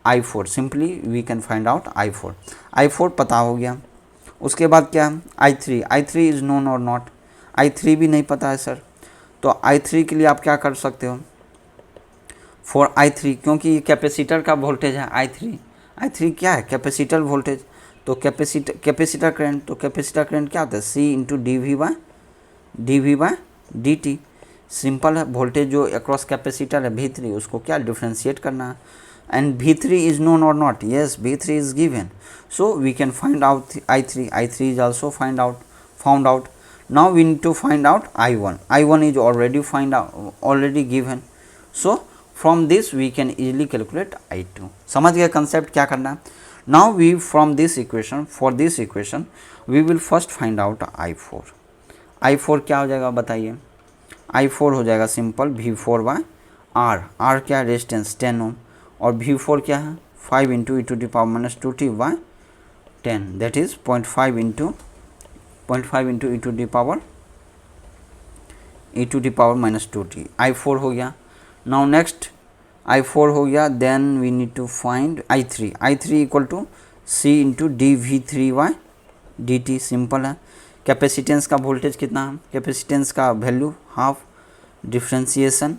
I4, simply we can find out I4। I4 पता हो गया। उसके बाद क्या है I3 इज़ नोन और नॉट, I3 भी नहीं पता है सर। तो I3 के लिए आप क्या कर सकते हो, फॉर I3, क्योंकि ये कैपेसिटर का वोल्टेज है I3 क्या है, कैपेसिटर वोल्टेज। तो कैपेसिटर करंट, तो कैपेसिटर करंट क्या होता है, C into D by D T. Simple है, वोल्टेज जो अक्रॉस कैपेसिटर है V3 उसको क्या डिफ्रेंशिएट करना है। एंड V3 इज नोन और not, yes V3 is given, so we can find out I3 is also found out. Now we need to find out I1 is already given, so from this we can easily calculate I2। समझ गए concept क्या करना है। Now we from this equation, for this equation we will first find out I4 क्या हो जाएगा बताइए, I4 हो जाएगा सिंपल V4 बाय R क्या है रेजिस्टेंस 10 ओम, और V4 क्या है 5 into e⁻²t by 10, that is 0.5 into e⁻²t I4 हो गया। नाउ नेक्स्ट I4 हो गया, then we need to find I3 equal to C into dV3 by dt, simple है। कैपेसिटेंस का वोल्टेज कितना है, कैपेसिटेंस का value half differentiation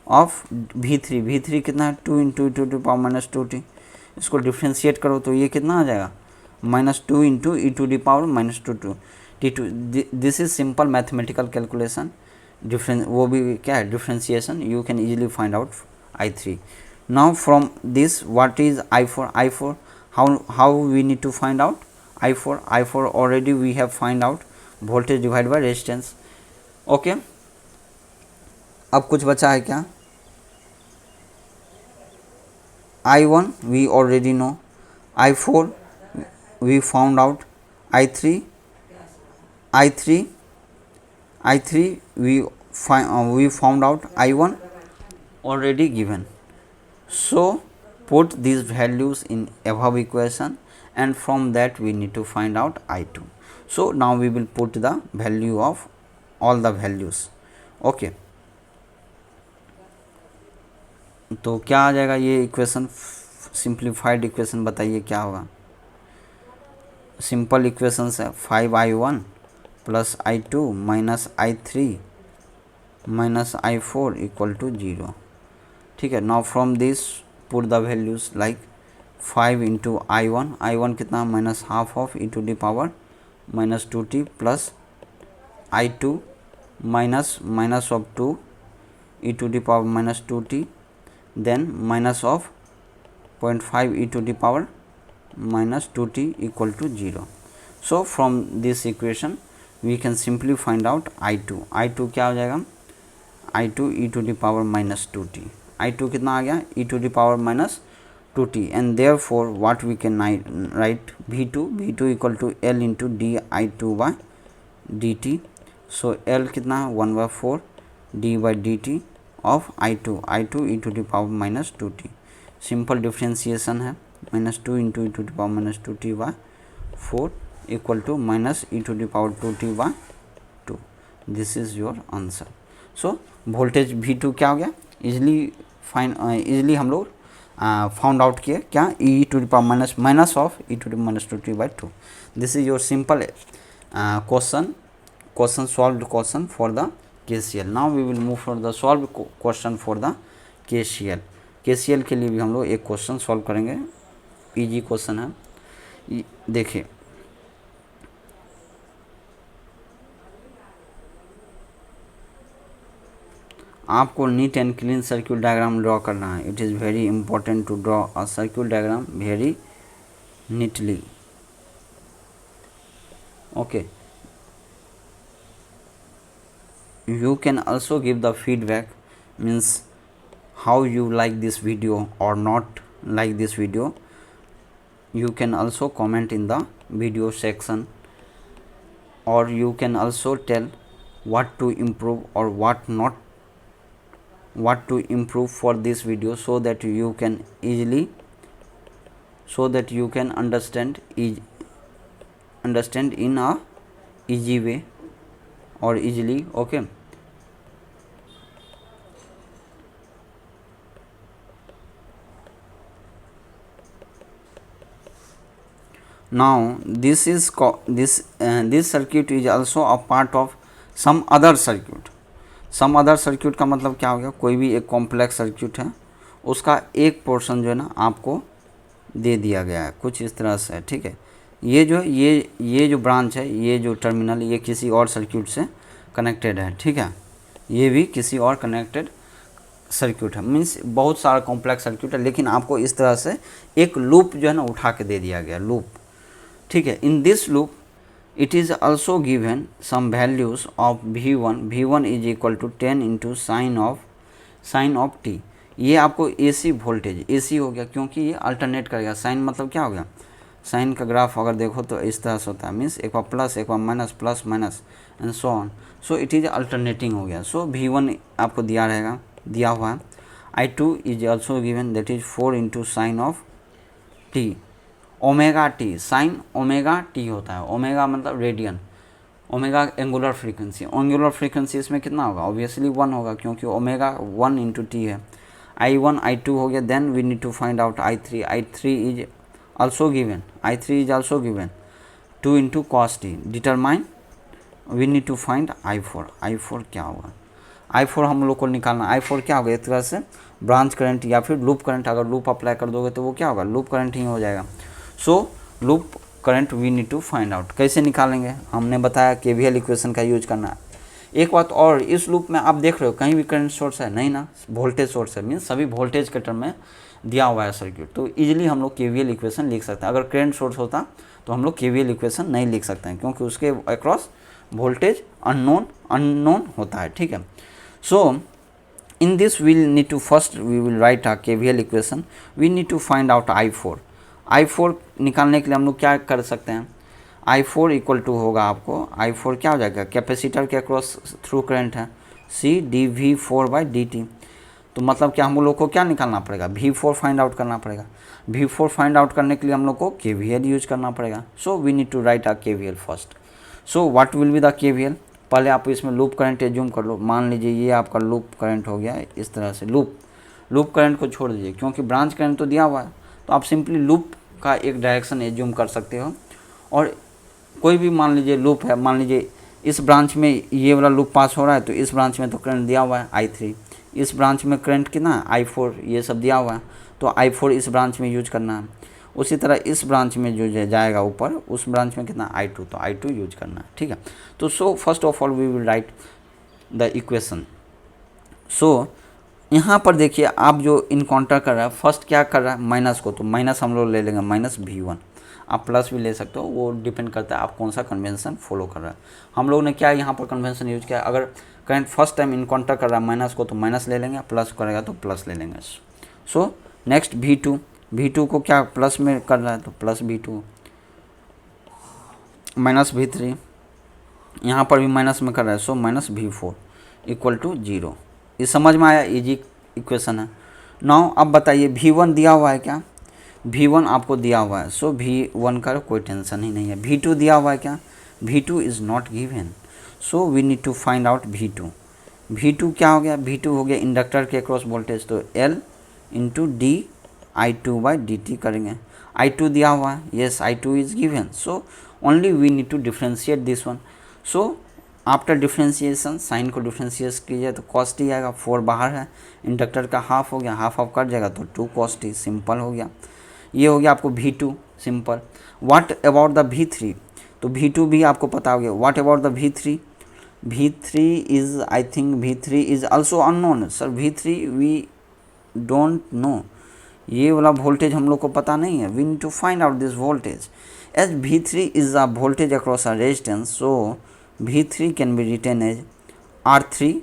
of V3 कितना है 2 इंटू e⁻²t, इसको डिफ्रेंशिएट करो तो ये कितना आ जाएगा -2 into e⁻²t2। This is simple mathematical calculation, वो भी क्या है differentiation, you can easily find out I3। Now from this what is I4 how we need to find out I4 already we have find out voltage divided by resistance। Okay, अब कुछ बचा है क्या, I1 we already know, I4 we found out, I3 we found out, I1 already given, so put these values in above equation and from that we need to find out I2। so now we will put the value of all the values। okay, तो क्या आ जाएगा ये equation, simplified equation बताइए क्या होगा। Simple equation है 5I1 plus I2 minus I3 minus I4 equal to 0। ठीक है, now from this put the values like 5 into I1 कितना minus half of e⁻²t plus I2 minus of 2 e⁻²t, then minus of 0.5 e⁻²t equal to 0। So from this equation we can simply find out I2 क्या हो जाएगा I2 e⁻²t, I2 कितना आ गया e⁻²t, and therefore what we can write V2 equal to L into di2 by dt। so L कितना 1/4 d by dt of I2 e⁻²t, simple differentiation है -2 into e⁻²t by 4 equal to -e⁻²t by 2। This is your answer. So voltage V2 क्या हो गया, easily हम लोग found out किए क्या minus of e⁻²t by 2। This is your simple question solved question for the KCL। Now we will move for the solve question for the KCL के लिए भी हम लोग एक क्वेश्चन सॉल्व करेंगे, इजी क्वेश्चन है। देखिए आपको neat and clean circuit diagram draw करना है। It is very important to draw a circuit diagram very neatly. Okay, you can also give the feedback, means how you like this video or not like this video. You can also comment in the video section, or you can also tell what to improve or what to improve for this video, so that you can easily, so that you can understand in a easy way or easily. Okay, now this is this circuit is also a part of some other circuit. Some other circuit का मतलब क्या हो गया, कोई भी एक complex circuit है उसका एक पोर्शन जो है ना आपको दे दिया गया है, कुछ इस तरह से है। ठीक है, ये जो ये जो ब्रांच है, ये जो टर्मिनल, ये किसी और सर्किट से कनेक्टेड है। ठीक है, ये भी किसी और कनेक्टेड सर्किट है, मीन्स बहुत सारा कॉम्प्लेक्स सर्किट है, लेकिन आपको इस तरह से एक लूप जो है ना उठा के दे दिया गया, लूप। ठीक है, in this loop it is also given some values of v1 is equal to 10 into sin of t। ये आपको AC वोल्टेज, AC हो गया क्योंकि ये अल्टरनेट करेगा। साइन मतलब क्या हो गया, साइन का ग्राफ अगर देखो तो इस तरह से होता है, मीन्स एक बार प्लस एक बार minus, plus minus and so on. So it is alternating हो गया। सो v1 आपको दिया हुआ है। I2 is also given, that is 4 into sine of t omega T. Sine omega T होता है, ओमेगा मतलब radian, omega angular frequency. Angular frequency इसमें कितना होगा, ऑब्वियसली 1 होगा क्योंकि ओमेगा 1 इंटू टी है। I1 I2 हो गया, then we need to find out I3 is also given 2 into cos t. Determine, we need to find I4 क्या होगा, I4 हम लोग को निकालना। I4 क्या होगा, एक तरह से ब्रांच करंट या फिर लूप करंट। अगर लूप अप्लाई कर दोगे तो वो क्या होगा, लूप करंट ही हो जाएगा। So loop current we need to find out. कैसे निकालेंगे, हमने बताया KVL इक्वेशन का यूज करना है। एक बात और, इस लूप में आप देख रहे हो कहीं भी करंट सोर्स है नहीं ना, वोल्टेज सोर्स है, मीन्स सभी वोल्टेज के टर्म में दिया हुआ है सर्किट, तो इजीली हम लोग KVL इक्वेशन लिख सकते हैं। अगर करंट सोर्स होता तो हम लोग KVL इक्वेशन नहीं लिख सकते हैं क्योंकि उसके अक्रॉस वोल्टेज अननोन होता है। ठीक है, सो in this we need to first we will write a KVL equation। we need to find out I4 निकालने के लिए हम लोग क्या कर सकते हैं, I4 इक्वल टू होगा आपको, I4 क्या हो जाएगा, कैपेसिटर के अक्रॉस थ्रू करंट है C dV4/dt। तो मतलब क्या हम लोग को क्या निकालना पड़ेगा, V4 फाइंड आउट करना पड़ेगा। V4 फाइंड आउट करने के लिए हम लोग को KVL यूज करना पड़ेगा। So we need to write a KVL first. So what will be the KVL, पहले आप इसमें लूप करंट एज्यूम कर लो। मान लीजिए ये आपका लूप करंट हो गया इस तरह से, लूप करंट को छोड़ दीजिए क्योंकि ब्रांच करंट तो दिया हुआ है, तो आप सिंपली लूप का एक डायरेक्शन एज्यूम कर सकते हो। और कोई भी मान लीजिए लूप है, मान लीजिए इस ब्रांच में ये वाला लूप पास हो रहा है, तो इस ब्रांच में तो करंट दिया हुआ है I3, इस ब्रांच में करंट कितना है I4, ये सब दिया हुआ है, तो I4 इस ब्रांच में यूज करना है। उसी तरह इस ब्रांच में जो जाएगा ऊपर, उस ब्रांच में कितना I2, तो I2 यूज करना है। ठीक है, तो so first of all we will write the equation. सो यहाँ पर देखिए आप जो इनकाउंटर कर रहा है, फर्स्ट क्या कर रहा है, माइनस को, तो माइनस हम लोग ले लेंगे माइनस V1। आप प्लस भी ले सकते हो, वो डिपेंड करता है आप कौन सा कन्वेंशन फॉलो कर रहा है। हम लोग ने क्या यहाँ पर कन्वेंशन यूज किया, अगर करंट फर्स्ट टाइम इनकाउंटर कर रहा है माइनस को तो माइनस ले लेंगे, प्लस करेगा तो प्लस ले लेंगे। सो नेक्स्ट V2 को क्या प्लस में कर रहा है तो प्लस V2, माइनस V3, यहाँ पर भी माइनस में कर रहा है, so minus V4 equal to 0। ये समझ में आया, इजी इक्वेशन है। नाउ अब बताइए V1 दिया हुआ है क्या, V1 आपको दिया हुआ है, सो V1 का कोई टेंशन ही नहीं है। V2 दिया हुआ है क्या, V2 is not given, so we need to find out V2 क्या हो गया, V2 हो गया इंडक्टर के क्रॉस वोल्टेज, तो L इंटू dI2/dt करेंगे। I2 दिया हुआ है, yes I2 is given, so only we need to differentiate this one. So after differentiation sine को डिफ्रेंशिएट कीजिए तो कॉस टी आएगा, 4 बाहर है, इंडक्टर का हाफ हो गया, हाफ कट जाएगा तो 2 cos t, सिंपल हो गया। ये हो गया आपको V2 simple. What about the V3, तो V2 भी आपको पता हो गया। What about the V3 is, I think V3 is also unknown. Sir V3 we don't know, ये वाला वोल्टेज हम लोग को पता नहीं है। We need to find out this voltage as V3 is a voltage across a resistance, so V3 can be written as R3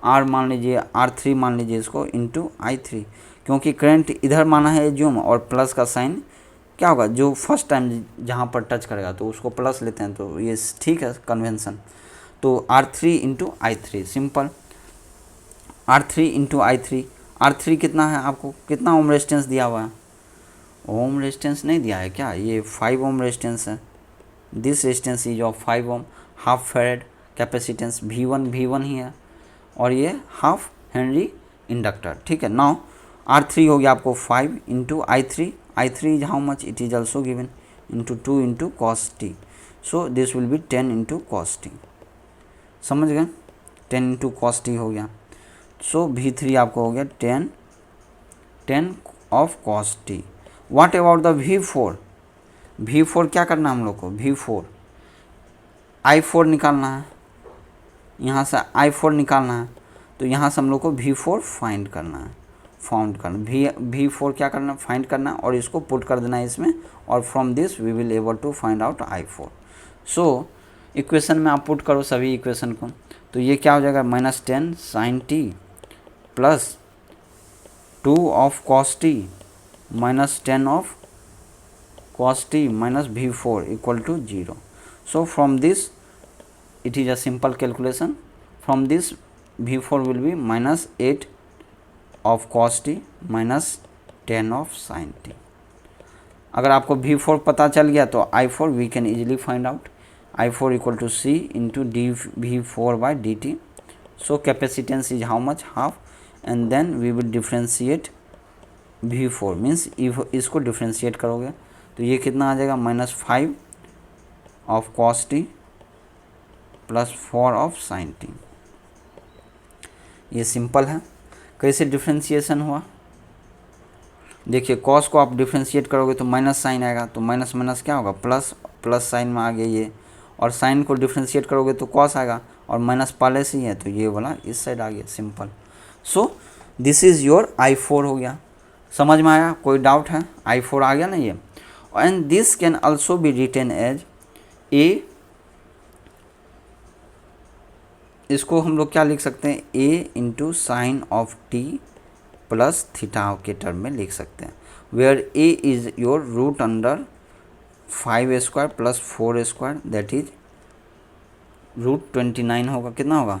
R मान लीजिए, R3 मान लीजिए इसको इंटू I3, क्योंकि करंट इधर माना है एज्यूम और प्लस का साइन क्या होगा, जो फर्स्ट टाइम जहाँ पर टच करेगा तो उसको प्लस लेते हैं, तो ये ठीक है कन्वेंशन। तो R3 into I3 simple, R3 into I3, R3 कितना है, आपको कितना ओम रेजिस्टेंस दिया हुआ है, ओम रेजिस्टेंस नहीं दिया है क्या, ये 5 ओम रेजिस्टेंस है, this resistance is of 5 ohm, half farad capacitance V1 ही है, और ये हाफ हेनरी इंडक्टर, ठीक है। नाउ R3 हो गया आपको 5 into I3 is how much, it is also given into 2 into cos T, so this will be 10 into cos T, समझ गए, 10 इंटू कॉस टी हो गया। सो V3 आपको हो गया 10 of cos T. What about the V4 क्या करना है हम लोग को, V4 I4 निकालना है, यहाँ से I4 निकालना है, तो यहाँ से हम लोग को V4 फाइंड करना है, V4 क्या करना है, फाइंड करना है, और इसको पुट कर देना है इसमें, और from this we will able to find out I4। So equation में आप पुट करो सभी इक्वेशन को, तो ये क्या हो जाएगा, -10 sin t plus 2 of cos t minus 10 of cos t minus V4 equal to 0। So from this it is a simple calculation, from this V4 will be -8 of cos t minus 10 of sin t। अगर आपको V4 पता चल गया तो I4 we can easily find out, I4 equal to C into dV4 by dt, so capacitance is how much, half, and then we will differentiate V4 means if इसको differentiate करोगे तो ये कितना आ जाएगा, -5 of cos t plus 4 of sine T. ये simple है, कैसे डिफ्रेंशिएशन हुआ, देखिए कॉस को आप डिफ्रेंशिएट करोगे तो माइनस साइन आएगा, तो माइनस माइनस क्या होगा, प्लस साइन में आ गया ये, और साइन को डिफ्रेंशिएट करोगे तो कॉस आएगा, और माइनस पहले से ही है तो ये वाला इस साइड आ गया, simple. So this is your I4 हो गया, समझ में आया, कोई डाउट है, I4 आ गया ना ये। And this can also be written as A, इसको हम लोग क्या लिख सकते हैं, A into sine of t plus theta के टर्म में लिख सकते हैं, where A is your root under 5² plus 4² that is root 29 होगा, कितना होगा,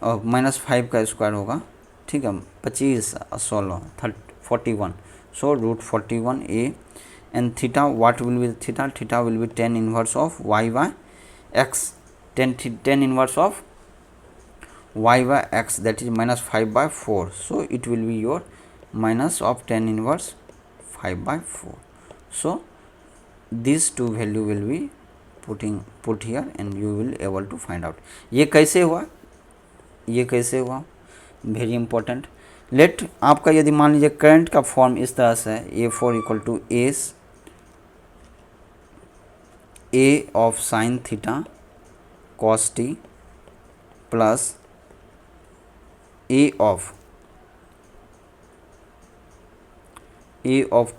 और -5 का स्क्वायर होगा, ठीक है, 25 16 41, so root 41 A, and theta what will be theta will be 10 inverse of y by x, 10 inverse of y by x, that is -5/4, so it will be your minus of 10 inverse 5/4, so these two value will be put here and you will able to find out। ये कैसे हुआ, very important. Late आपका यदि मान लीजिए current का form इस तरह से है, A4 equal to A of sine theta cos t plus A of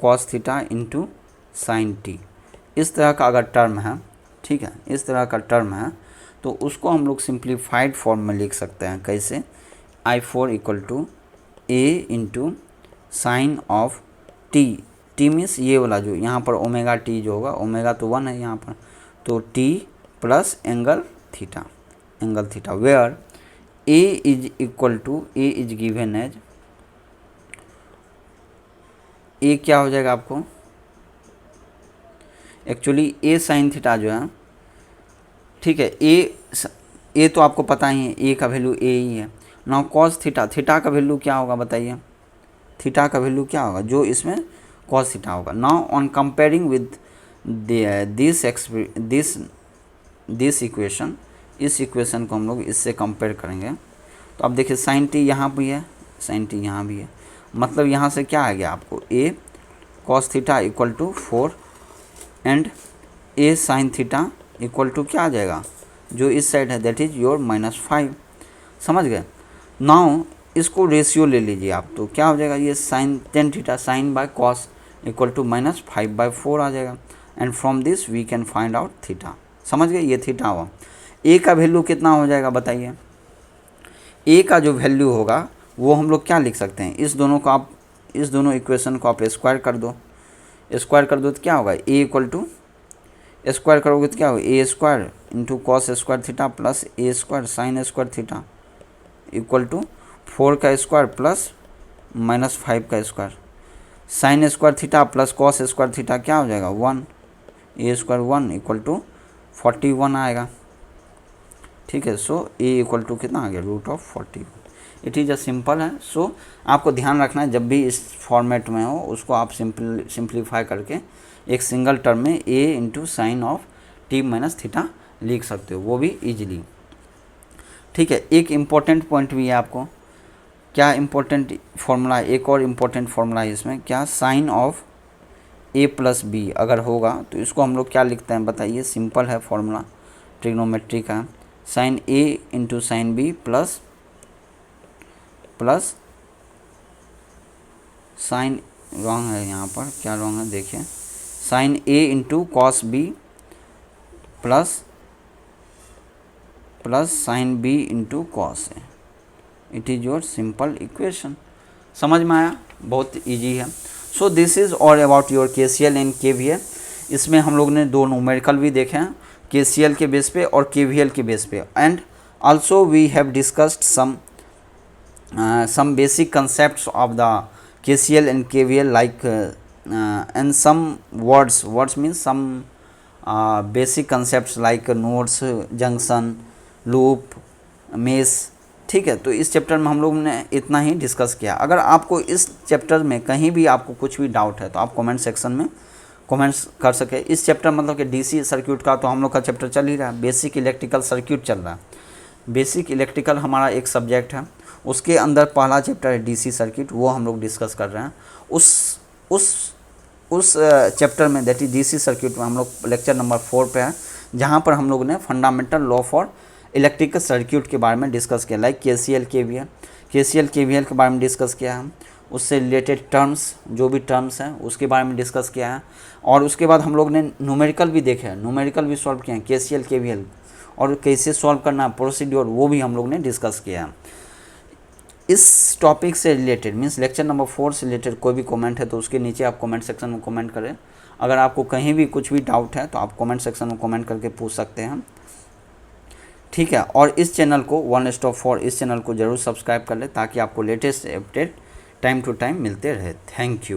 cos theta into sine t, इस तरह का अगर टर्म है, ठीक है, इस तरह का टर्म है, तो उसको हम लोग सिंप्लीफाइड फॉर्म में लिख सकते हैं, कैसे, I4 equal to A into sine of t means ये वाला जो यहाँ पर ओमेगा टी जो होगा, ओमेगा तो 1 है यहाँ पर, तो t plus angle theta, where A is equal to, A is given as, A क्या हो जाएगा आपको, एक्चुअली A साइन थीटा जो है, ठीक है, A तो आपको पता ही है, A का वैल्यू A ही है। नाउ कॉस थीटा का वैल्यू क्या होगा बताइए, थीटा का वैल्यू क्या होगा, जो इसमें कॉस थीटा होगा। Now on comparing with this equation, इस इक्वेशन को हम लोग इससे कंपेयर करेंगे, तो अब देखिए साइन टी यहाँ भी है, साइन टी यहाँ भी है, मतलब यहाँ से क्या आ गया आपको, A cos theta equal to 4 and A sine theta equal to क्या आ जाएगा, जो इस साइड है दैट इज योर -5, समझ गए। नाउ इसको रेशियो ले लीजिए आप, तो क्या हो जाएगा, ये sine tan theta sine by cos equal to -5/4 आ जाएगा, and from this we can find out theta, समझ गए, ये थीटा हुआ। ए का वैल्यू कितना हो जाएगा बताइए। ए का जो वैल्यू होगा वो हम लोग क्या लिख सकते हैं, इस दोनों इक्वेशन को आप स्क्वायर कर दो, तो क्या होगा, ए इक्वल टू स्क्वायर करोगे तो क्या होगा, A square into cos square theta plus A square sine square theta equal to 4 का स्क्वायर प्लस -5 का square, sine square theta plus cos square theta क्या हो जाएगा 1, ए स्क्वायर 1 इक्वल टू 41 आएगा। ठीक है, सो ए इक्वल टू कितना आ गया, √41। इट इज़ अ सिंपल है। सो आपको ध्यान रखना है जब भी इस फॉर्मेट में हो उसको आप सिंप्लीफाई करके एक सिंगल टर्म में A into sine of T minus theta लिख सकते हो, वो भी इजीली। ठीक है, एक इम्पॉर्टेंट पॉइंट भी है आपको, क्या इम्पोर्टेंट फॉर्मूला, एक और इम्पोर्टेंट फॉर्मूला है इसमें, क्या, sine of A plus B अगर होगा तो इसको हम लोग क्या लिखते हैं बताइए, सिंपल है फॉर्मूला ट्रिग्नोमेट्री का, sine A into sine B plus sine, wrong है यहाँ पर, क्या रॉन्ग है देखिए, sine A into cos B plus sine B into cos A, it is your simple equation. समझ में आया, बहुत इजी है। So this is all about your KCL and KVL। इसमें हम लोग ने 2 न्यूमेरिकल भी देखे हैं, KCL के बेस पे और KVL के बेस पे, and also we have discussed some basic concepts of the KCL and KVL, like and some words means some basic concepts like nodes, junction, loop, mesh। ठीक है, तो इस चैप्टर में हम लोग ने इतना ही डिस्कस किया। अगर आपको इस चैप्टर में कहीं भी आपको कुछ भी डाउट है तो आप कमेंट सेक्शन में कमेंट्स कर सके। इस चैप्टर मतलब कि DC सर्किट का तो हम लोग का चैप्टर चल ही रहा है, बेसिक इलेक्ट्रिकल सर्किट चल रहा है। बेसिक इलेक्ट्रिकल हमारा एक सब्जेक्ट है, उसके अंदर पहला चैप्टर है DC सर्किट, वो हम लोग डिस्कस कर रहे हैं। उस चैप्टर में दैट इज DC सर्किट में हम लोग लेक्चर नंबर 4 पे है, जहाँ पर हम लोग ने fundamental law for electrical circuit के बारे में डिस्कस किया, लाइक KCL KVL के बारे में डिस्कस किया है, उससे रिलेटेड टर्म्स जो भी टर्म्स हैं उसके बारे में डिस्कस किया है। और उसके बाद हम लोग ने न्यूमेरिकल भी देखे हैं, न्यूमेरिकल भी सॉल्व किए हैं KCL KVL, और कैसे सॉल्व करना प्रोसीड्योर वो भी हम लोग ने डिस्कस किया है। इस टॉपिक से रिलेटेड मीन्स लेक्चर नंबर 4 से रिलेटेड कोई भी कमेंट है तो उसके नीचे आप कमेंट सेक्शन में कमेंट करें। अगर आपको कहीं भी कुछ भी डाउट है तो आप कमेंट सेक्शन में कमेंट करके पूछ सकते हैं। ठीक है, और इस चैनल को वन स्टॉप फॉर इस चैनल को ज़रूर सब्सक्राइब कर ले ताकि आपको latest update time to time मिलते रहे। Thank you.